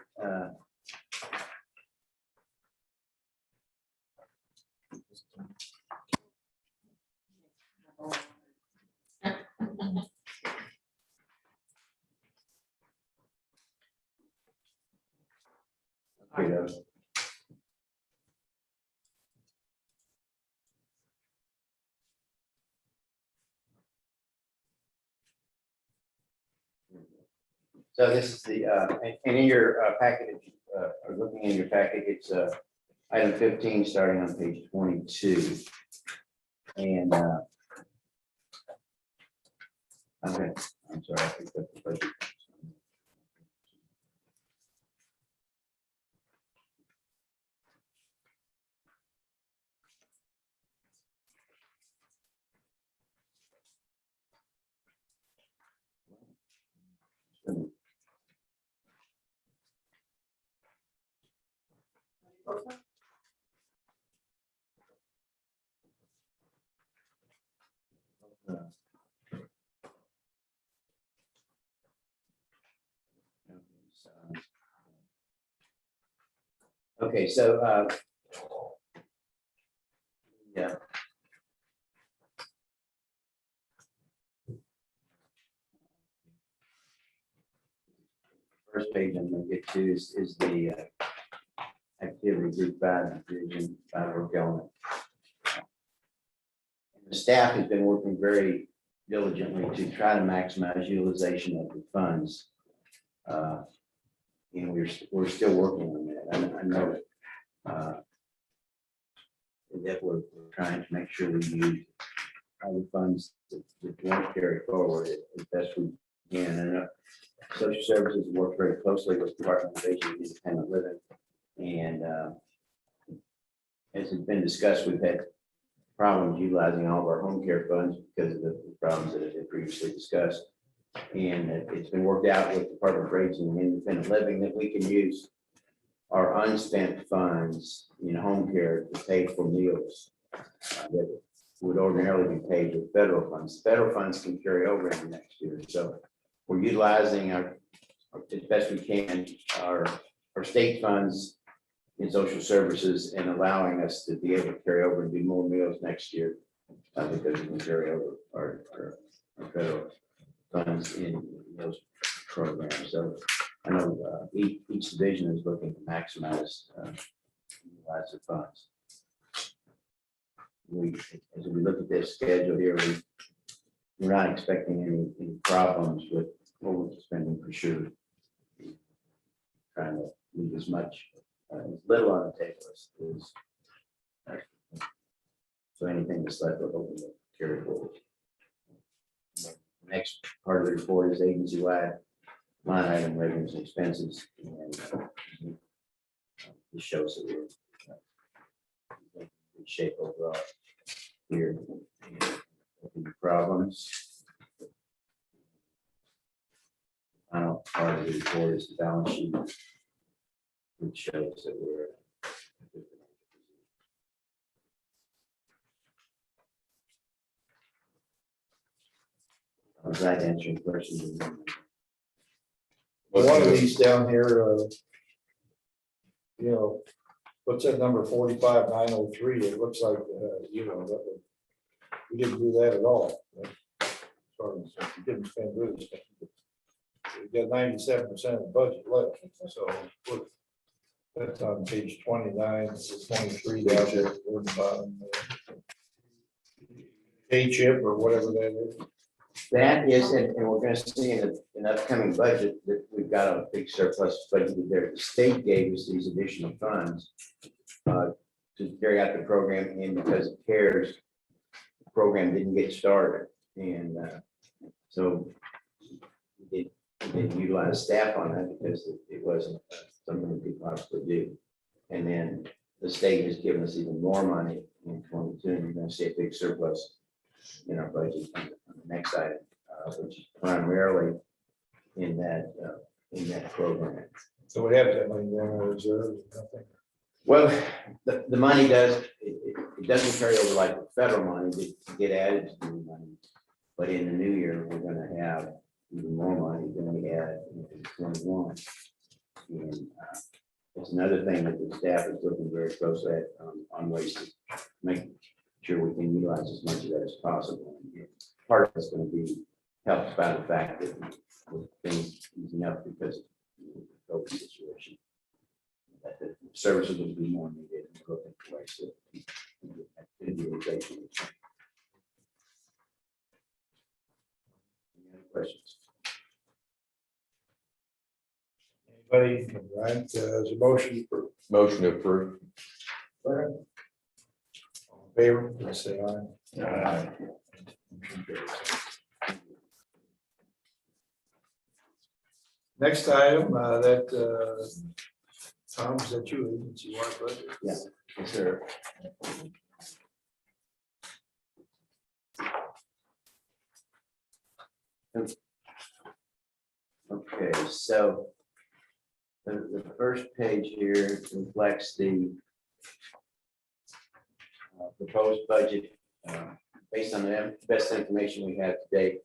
here it goes. So this is the, and in your packet, if you are looking in your packet, it's Item 15, starting on page 22. And okay, I'm sorry, I picked up the budget. Okay, so yeah. First page I'm gonna get to is the activity group 5 division 5 work element. The staff has been working very diligently to try to maximize utilization of the funds. And we're still working on that. I know that we're trying to make sure we use all the funds that won't carry forward as best we can. And social services work very closely with the Department of Aging and Independent Living. And as has been discussed, we've had problems utilizing all of our home care funds because of the problems that have been previously discussed. And it's been worked out with the Department of Aging and Independent Living that we can use our unspent funds in home care to pay for meals that would ordinarily be paid with federal funds. Federal funds can carry over into next year. So we're utilizing our, as best we can, our state funds in social services and allowing us to be able to carry over and do more meals next year because we can carry over our federal funds in those programs. So I know each division is looking to maximize utilize the funds. As we look at this schedule here, we're not expecting any problems with overspending for sure. Trying to leave as much, as little on the table as so anything that's left over will carry forward. The next part of the report is agency-wide line item revenues and expenses. And this shows that we're in good shape overall here. Any problems? Final part of the report is the balance sheet, which shows that we're I'm glad to answer your questions. One of these down here, what's that number 45,903? It looks like, we didn't do that at all. Sorry, we didn't spend really. We got 97% of the budget left. So look, that's on page 29, 23 down there toward the bottom. Chip or whatever that is. That is, and we're going to see in an upcoming budget that we've got a big surplus budgeted there. The state gave us these additional funds to carry out the program, and because of CARES, the program didn't get started. And so we didn't utilize staff on that because it wasn't something we could possibly do. And then the state has given us even more money in 22, and you're going to see a big surplus in our budget on the next item, which is primarily in that program. So we have that money there in reserve. Well, the money it doesn't carry over like the federal money to get added to the new money. But in the new year, we're going to have even more money than we had in 21. And it's another thing that the staff is looking very closely at on ways to make sure we can utilize as much of that as possible. And part of it's going to be helped by the fact that we've been using up because of the COVID situation. That the services will be more needed and looking for ways to get utilization. Any other questions? Buddy, all right, is a motion for Motion to approve. all in favor, please say aye. Aye. Motion carries. Next item, Tom, is that you, agency wide budget? Yes, sir. Okay, so the first page here reflects the proposed budget based on the best information we have today.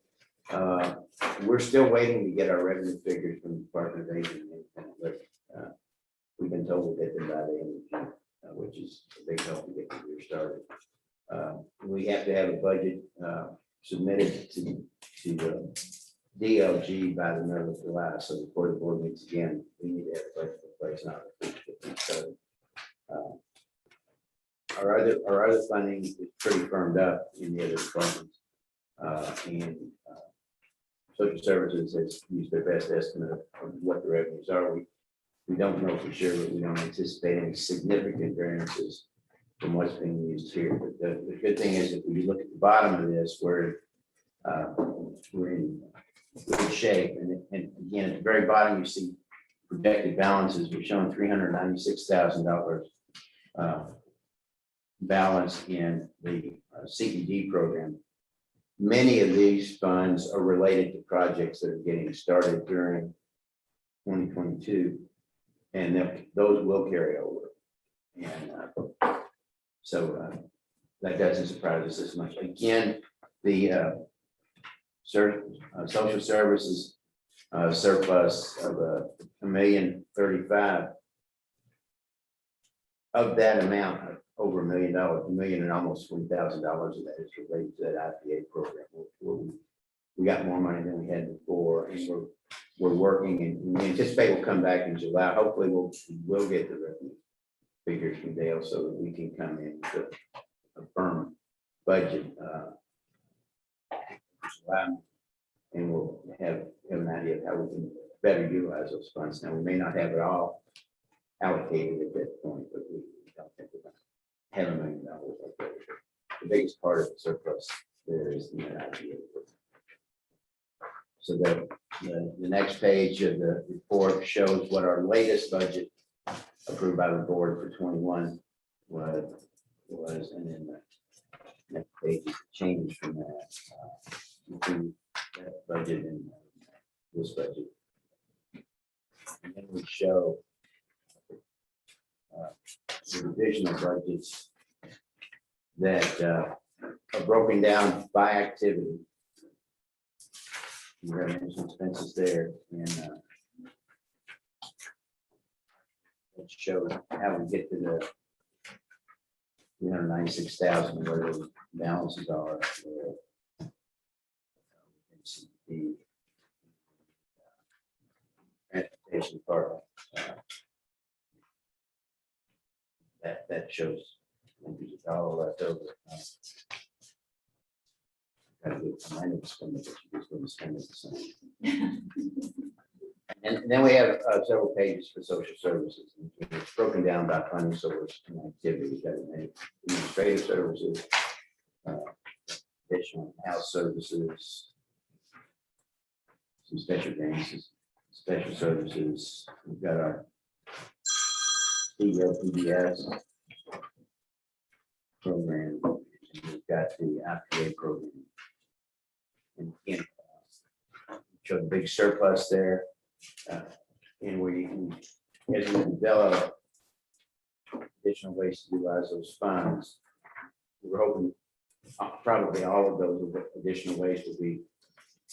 We're still waiting to get our revenue figures from the Department of Aging and Independent Living. We've been told we'll get them by the end of June, which is a big help to get the year started. We have to have a budget submitted to the DLG by the middle of July, so before the board meets again, we need to have a budget in place now. So, our other funding is pretty firmed up in the other departments. And social services has used their best estimate of what the revenues are. We don't know for sure, but we don't anticipate any significant variances from what's being used here. But the good thing is, if you look at the bottom of this, we're in good shape. And again, at the very bottom, you see projected balances. We're showing $396,000 balance in the CED program. Many of these funds are related to projects that are getting started during 2022, and those will carry over. And so that doesn't surprise us as much. Again, the social services surplus of $1,035,000. Of that amount, over $1 million, $1 million and almost $20,000 of that is related to that IPA program. We got more money than we had before, and we're working, and we anticipate we'll come back in July. Hopefully, we'll get the revenue figures from Dale so that we can come in with a firm budget. July, and we'll have an idea of how we can better utilize those funds. Now, we may not have it all allocated at that point, but we don't think we're going to have $1 million. The biggest part of the surplus there is the idea. So the next page of the report shows what our latest budget approved by the board for 21 was, and then the next page is change from that. Between that budget and this budget. And then we show the revisional budgets that are broken down by activity. You have some expenses there, and it shows how we get to the 396,000 where the balances are. The transportation part that shows maybe a dollar left over. Gotta get some money to spend it, but you just wouldn't spend it the same. And then we have several pages for social services. It's broken down by funding source and activity. We've got administrative services, additional house services, some special grants, special services. We've got our PBS program, and we've got the IPA program. And again, show the big surplus there. And as we develop additional ways to utilize those funds, we're hoping probably all of those additional ways will be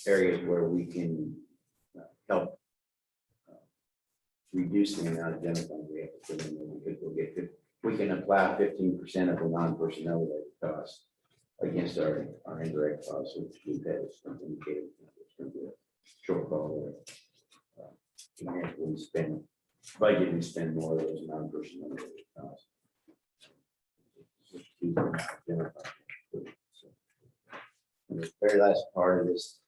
areas where we can help reduce the amount of general fund we have to put in there, because we can apply 15% of the non-personnel related costs against our indirect costs, which we've had some indicated it's going to be a shortfall there. And we spend budget and spend more of those non-personnel related costs. And the very last part of this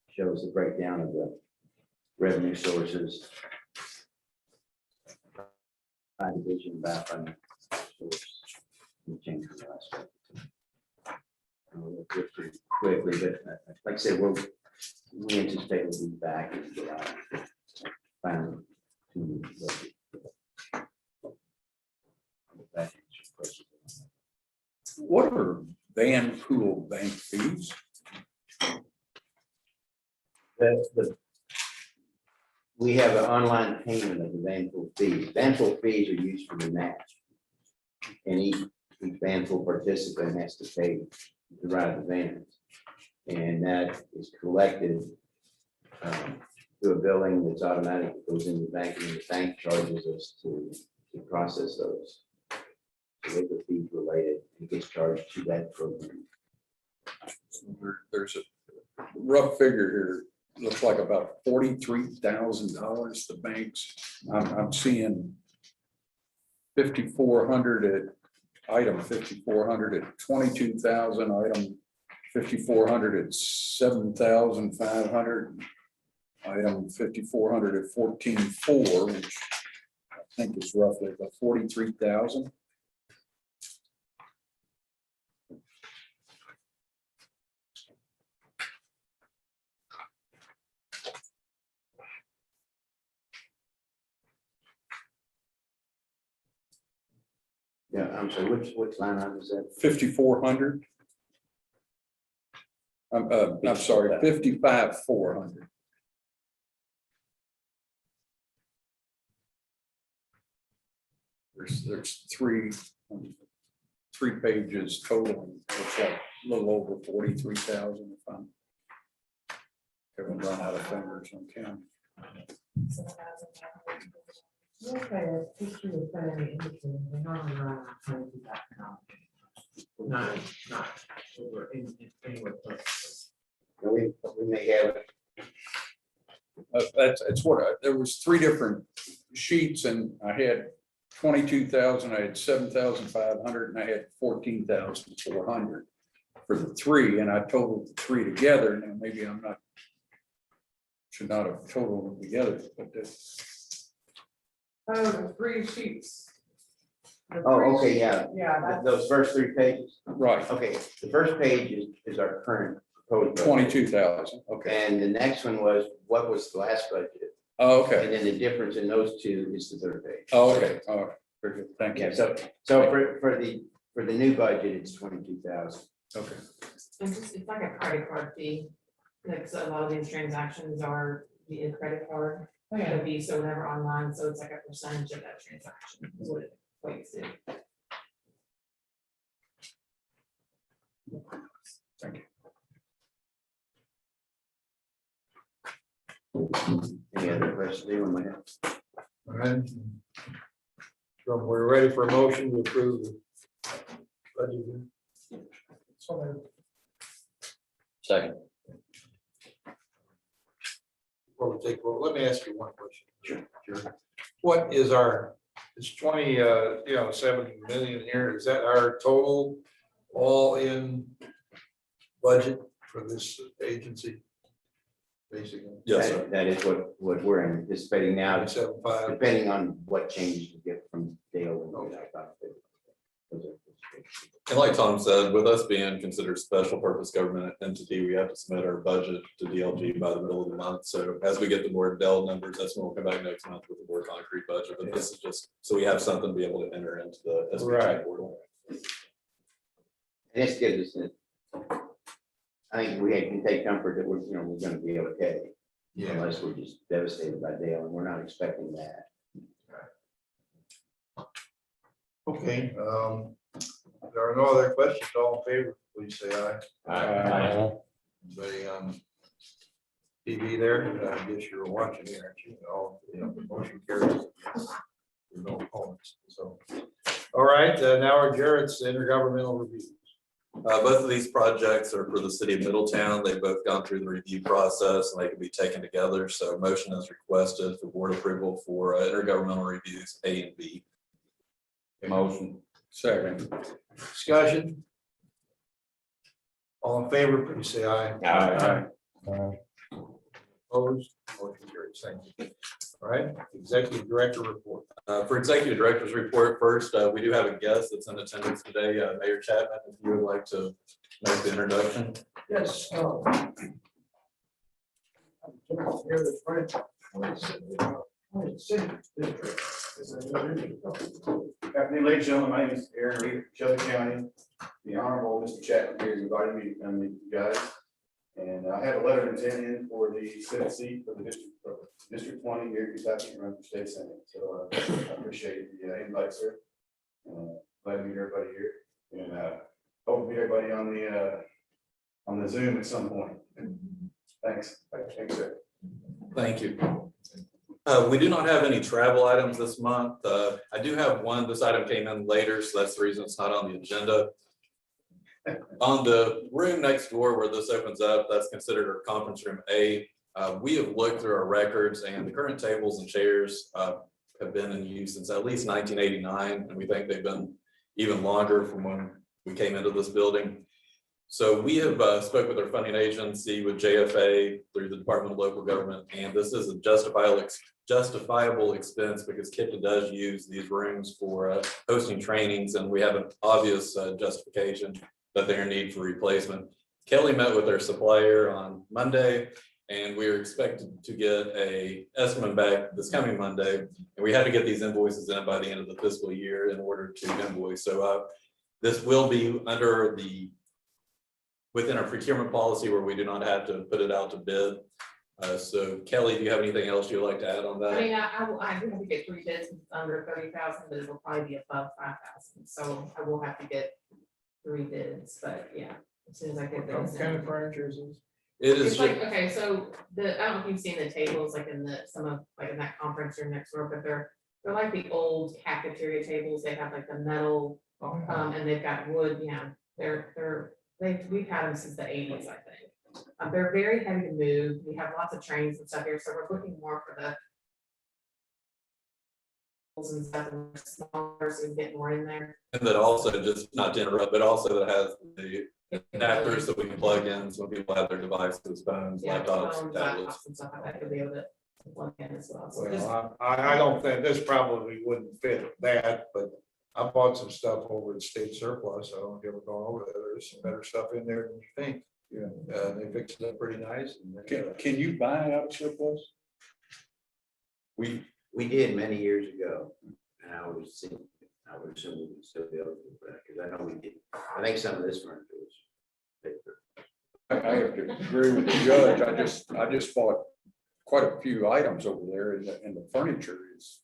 shows the breakdown of the revenue sources. Division about funding source. We changed the last one. We'll go through quickly, but like I said, we anticipate we'll be back in July. Finally. To that answers your question. What are van pool bank fees? We have an online payment of the van pool fees. Van pool fees are used for the match. And each van pool participant has to pay to ride the vans. And that is collected through a billing that's automatic, that goes into the bank, and the bank charges us to process those. So those are fees related, it gets charged to that program. There's a rough figure here. Looks like about $43,000 the banks. I'm seeing 5,400 at item 5,400 at 22,000, item 5,400 at 7,500, item 5,400 at 14,400, which I think is roughly about 43,000. Yeah, I'm sorry, which line item is that? 5,400. I'm sorry, 55,400. There's three pages total. Looks like a little over 43,000 if I'm haven't run out of fingers on counting. Okay, history of family industry, they're not around 22,000. Not over anywhere close. We may have, That's what, there was three different sheets and I had 22,000, I had 7,500 and I had 14,400 for the three, and I totaled the three together. Now maybe I'm not, should not have totaled them together, but that's. Oh, the 3 sheets. The oh, 3 okay, sheets. yeah, Yeah, that's. those first 3 pages. Right, Okay, the first page is our current proposed budget. 22,000, okay. And the next one was, what was the last budget? Oh, And okay, then the difference in those two is the third page. oh, okay, all right, very good, thank Yeah, you. so for the new budget, it's 22,000. Okay, It's like a credit card fee, like so a lot of these transactions are via credit card, Yeah. the Visa, whatever online, so it's like a percentage of that transaction is what it equates to. thank you. Any other questions anyone might have? All right. So we're ready for a motion to approve the budget. Second. Before we take, well, let me ask you one question. Sure. What is our, it's 7 million here, is that our total all in budget for this agency? Basically. Yes, sir. That is what we're anticipating now, 7.5. depending on what changes we get from Dale. And like Tom said, with us being considered special purpose government entity, we have to submit our budget to DLG by the middle of the month. So as we get the more Dell numbers, that's when we'll come back next month with a more concrete budget. But this is just, so we have something to be able to enter into the SBT Right. portal. And this gives us, I think we can take comfort that we're gonna be okay. Yeah. Unless we're just devastated by Dale, and we're not expecting that. Okay, if there are no other questions, all in favor, please say aye. Anybody on TV there? I guess you're watching here, aren't you? All, motion carries. There's no opponents, so. All right, now our Jarrett's intergovernmental review. Both of these projects are for the city of Middletown. They've both gone through the review process and they can be taken together. So motion is requested for board approval for intergovernmental reviews A and B. Motion. Second. Discussion. All in favor, please say aye. Aye. Opposed, motion carries. Thank you. All right, executive director report. For executive director's report, first, we do have a guest that's in attendance today, Mayor Chapman, if you would like to make the introduction. Yes. Afternoon, ladies and gentlemen, my name is Aaron Reed, Shelby County. The Honorable Mr. Chapman here invited me to come meet you guys. And I have a letter of intent in for the Senate seat for the District 20 here in Kentucky, run for state senate. So I appreciate the invite, sir. Glad to meet everybody here, and hope to meet everybody on the Zoom at some point. Thanks, sir. Thank you. We do not have any travel items this month. I do have one. This item came in later, so that's the reason it's not on the agenda. On the room next door where this opens up, that's considered our conference room A. We have looked through our records, and the current tables and chairs have been in use since at least 1989, and we think they've been even longer from when we came into this building. So we have spoke with our funding agency, with JFA, through the Department of Local Government, and this is a justifiable expense because KIPDA does use these rooms for hosting trainings, and we have an obvious justification that they're in need for replacement. Kelly met with our supplier on Monday, and we are expected to get a estimate back this coming Monday. And we had to get these invoices in by the end of the fiscal year in order to invoice. So this will be under within our procurement policy where we do not have to put it out to bid. So Kelly, do you have anything else you'd like to add on that? I mean, I do have to get 3 bids, it's under 30,000, but it'll probably be above 5,000, so I will have to get 3 bids, but yeah, as soon as I get those. What kind of furniture is this? It is It's like, okay, so I don't know if you've seen the tables, like in like in that conference room next door, but they're like the old cafeteria tables, they have like the metal, and they've got wood, yeah, we've had them since the 80s, I think. They're very heavy to move, we have lots of trains and stuff here, so we're looking more for the and stuff, and they're smaller, so we get more in there. And that also, just not to interrupt, but also that has the adapters that we can plug in, so people have their devices, phones, Yeah, laptops, phones, tablets. laptops and stuff like that, to be able to plug in as well. So just, Well, I don't think this probably wouldn't fit that, but I bought some stuff over at State Surplus. I don't know if you ever gone over there. There's some better stuff in there than you think. Yeah, they fixed it up pretty nice. And Can you buy out of surplus? We did many years ago, and I would assume we would still be able to do that, because I know we did. I think some of this furniture was paper. I have to agree with the judge. I just bought quite a few items over there, and the furniture is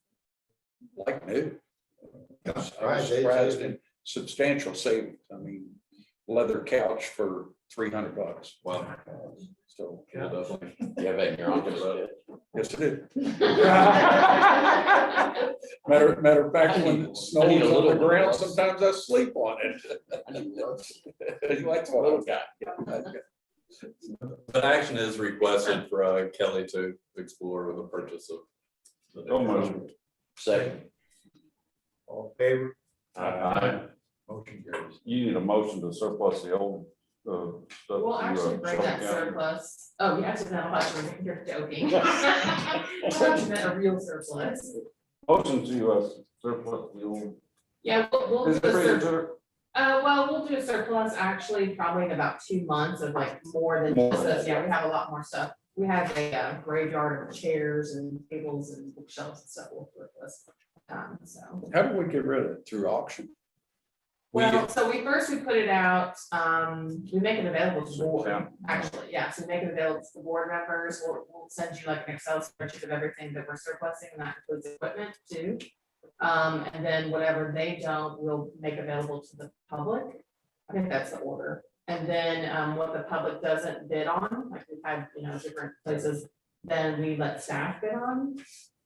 like new. I was surprised in substantial savings. I mean, leather couch for $300. Wow. So. Yeah, definitely. You have that in your office? Yes, it did. Matter of fact, when it snows on the ground, sometimes I sleep on it. You like the little guy. But action is requested for Kelly to explore the purchase of. Second. all in favor? Aye. Motion carries. You need a motion to surplus the old stuff. we'll to, actually bring Shelby that County. surplus, oh, you actually know how you're joking. I thought you meant a real surplus. Motion to surplus the old. Yeah, we'll Is do it a ready surplus. to? Well, we'll do a surplus actually probably in about 2 months of like more than just this. Yeah, we have a lot more stuff. We have a graveyard of chairs and tables and bookshelves and stuff we'll surplus. So. How do we get rid of it? Through auction? Well, so we put it out, we make it available to the board, Yeah. actually, yeah, so we make it available to the board members, we'll send you like an Excel spreadsheet of everything that we're surplusing, and that includes equipment too. And then whatever they don't, we'll make available to the public. I think that's the order. And then what the public doesn't bid on, like we've had, different places, then we let staff bid on.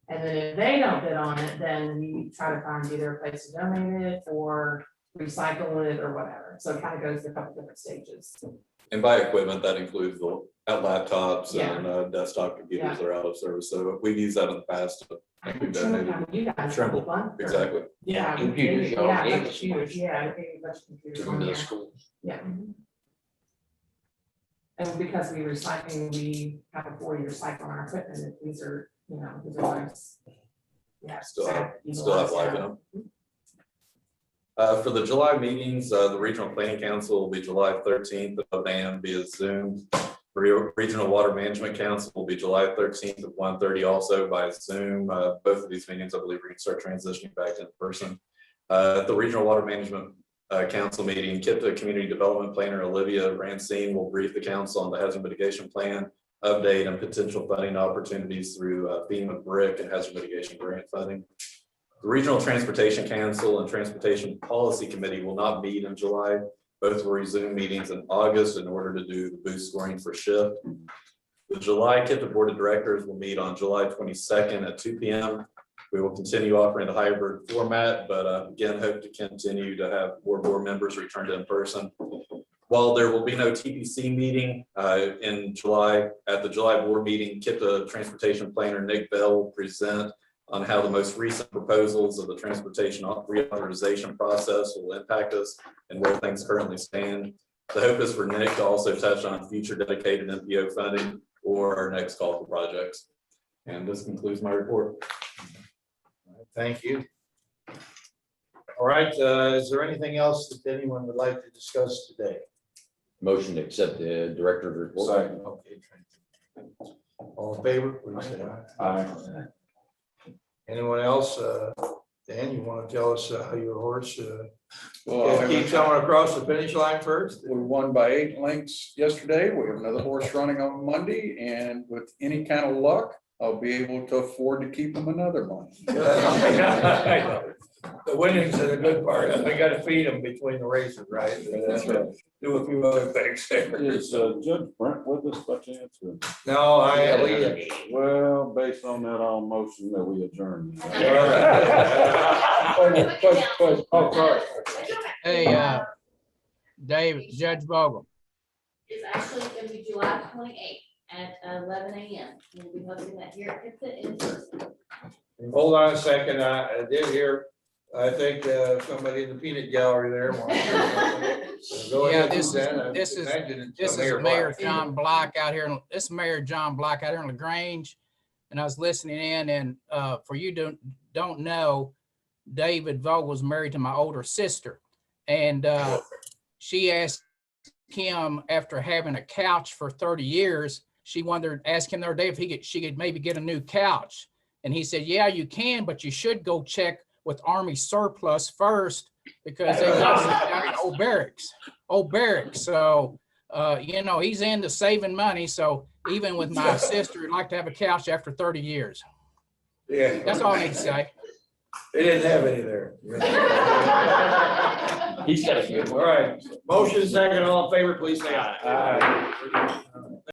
And then if they don't bid on it, then we try to find either a place to donate it or recycle it or whatever. So it kind of goes through a couple different stages. And by equipment, that includes the laptops Yeah. and desktop computers Yeah. that are out of service. So we've used that in the past. I think we've donated. You guys. Trimble, fun. exactly. Yeah. Computers, y'all Yeah, gave like us computers, yeah, I gave you a bunch of computers on there. school. Yeah. And because we have a 4-year cycle on our equipment, and these are nice. Yeah. Still have utilize life in that. them. For the July meetings, the Regional Planning Council will be July 13th at 11 a.m. via Zoom. Regional Water Management Council will be July 13th at 1:30 also by Zoom. Both of these meetings, I believe, we're going to start transitioning back in person. At the Regional Water Management Council meeting, KIPDA Community Development Planner Olivia Rancine will brief the council on the hazard mitigation plan update and potential funding opportunities through FEMA BRIC and hazard mitigation grant funding. The Regional Transportation Council and Transportation Policy Committee will not meet in July. Both will resume meetings in August in order to do the boost scoring for shift. The July KIPDA Board of Directors will meet on July 22nd at 2 p.m. We will continue offering the hybrid format, but again, hope to continue to have more board members return to in person. While there will be no TPC meeting in July, at the July board meeting, KIPDA Transportation Planner Nick Bell will present on how the most recent proposals of the transportation reauthorization process will impact us and where things currently stand. The hope is for Nick to also touch on future dedicated MPO funding or our next call for projects. And this concludes my report. Thank you. All right, is there anything else that anyone would like to discuss today? Motion to accept the director's report. Okay. All in favor, please say aye. Anyone else? Dan, you want to tell us how your horse keeps coming across the finish line first? We won by 8 lengths yesterday. We have another horse running on Monday, and with any kind of luck, I'll be able to afford to keep him another month. The winning's are the good part. We got to feed them between the races, right? That's right. Do a few other things there. Is Judge Brent with us by chance? Or- No, I leave. Well, based on that, I'll motion that we adjourn. Oh, sorry. Hey, Dave, Judge Vogel. It's actually gonna be July 28th at 11 a.m. We'll be hosting that here at KIPDA in person. Hold on a second. I did hear, I think somebody in the peanut gallery there. Go Yeah, ahead, Susanna. this is Imagine it's This some is Mayor Mayor Black. John Black out here. This is Mayor John Black out here in LaGrange. And I was listening in, and for you don't know, David Vogel's married to my older sister. And she asked him, after having a couch for 30 years, she asked him the other day if she could maybe get a new couch. And he said, yeah, you can, but you should go check with Army surplus first, because they got some down in old barracks. So, he's into saving money. So even with my sister, I'd like to have a couch after 30 years. Yeah. That's all I need to say. They didn't have any there. He's got a good one. All right. Motion second, all in favor, please say aye. Aye.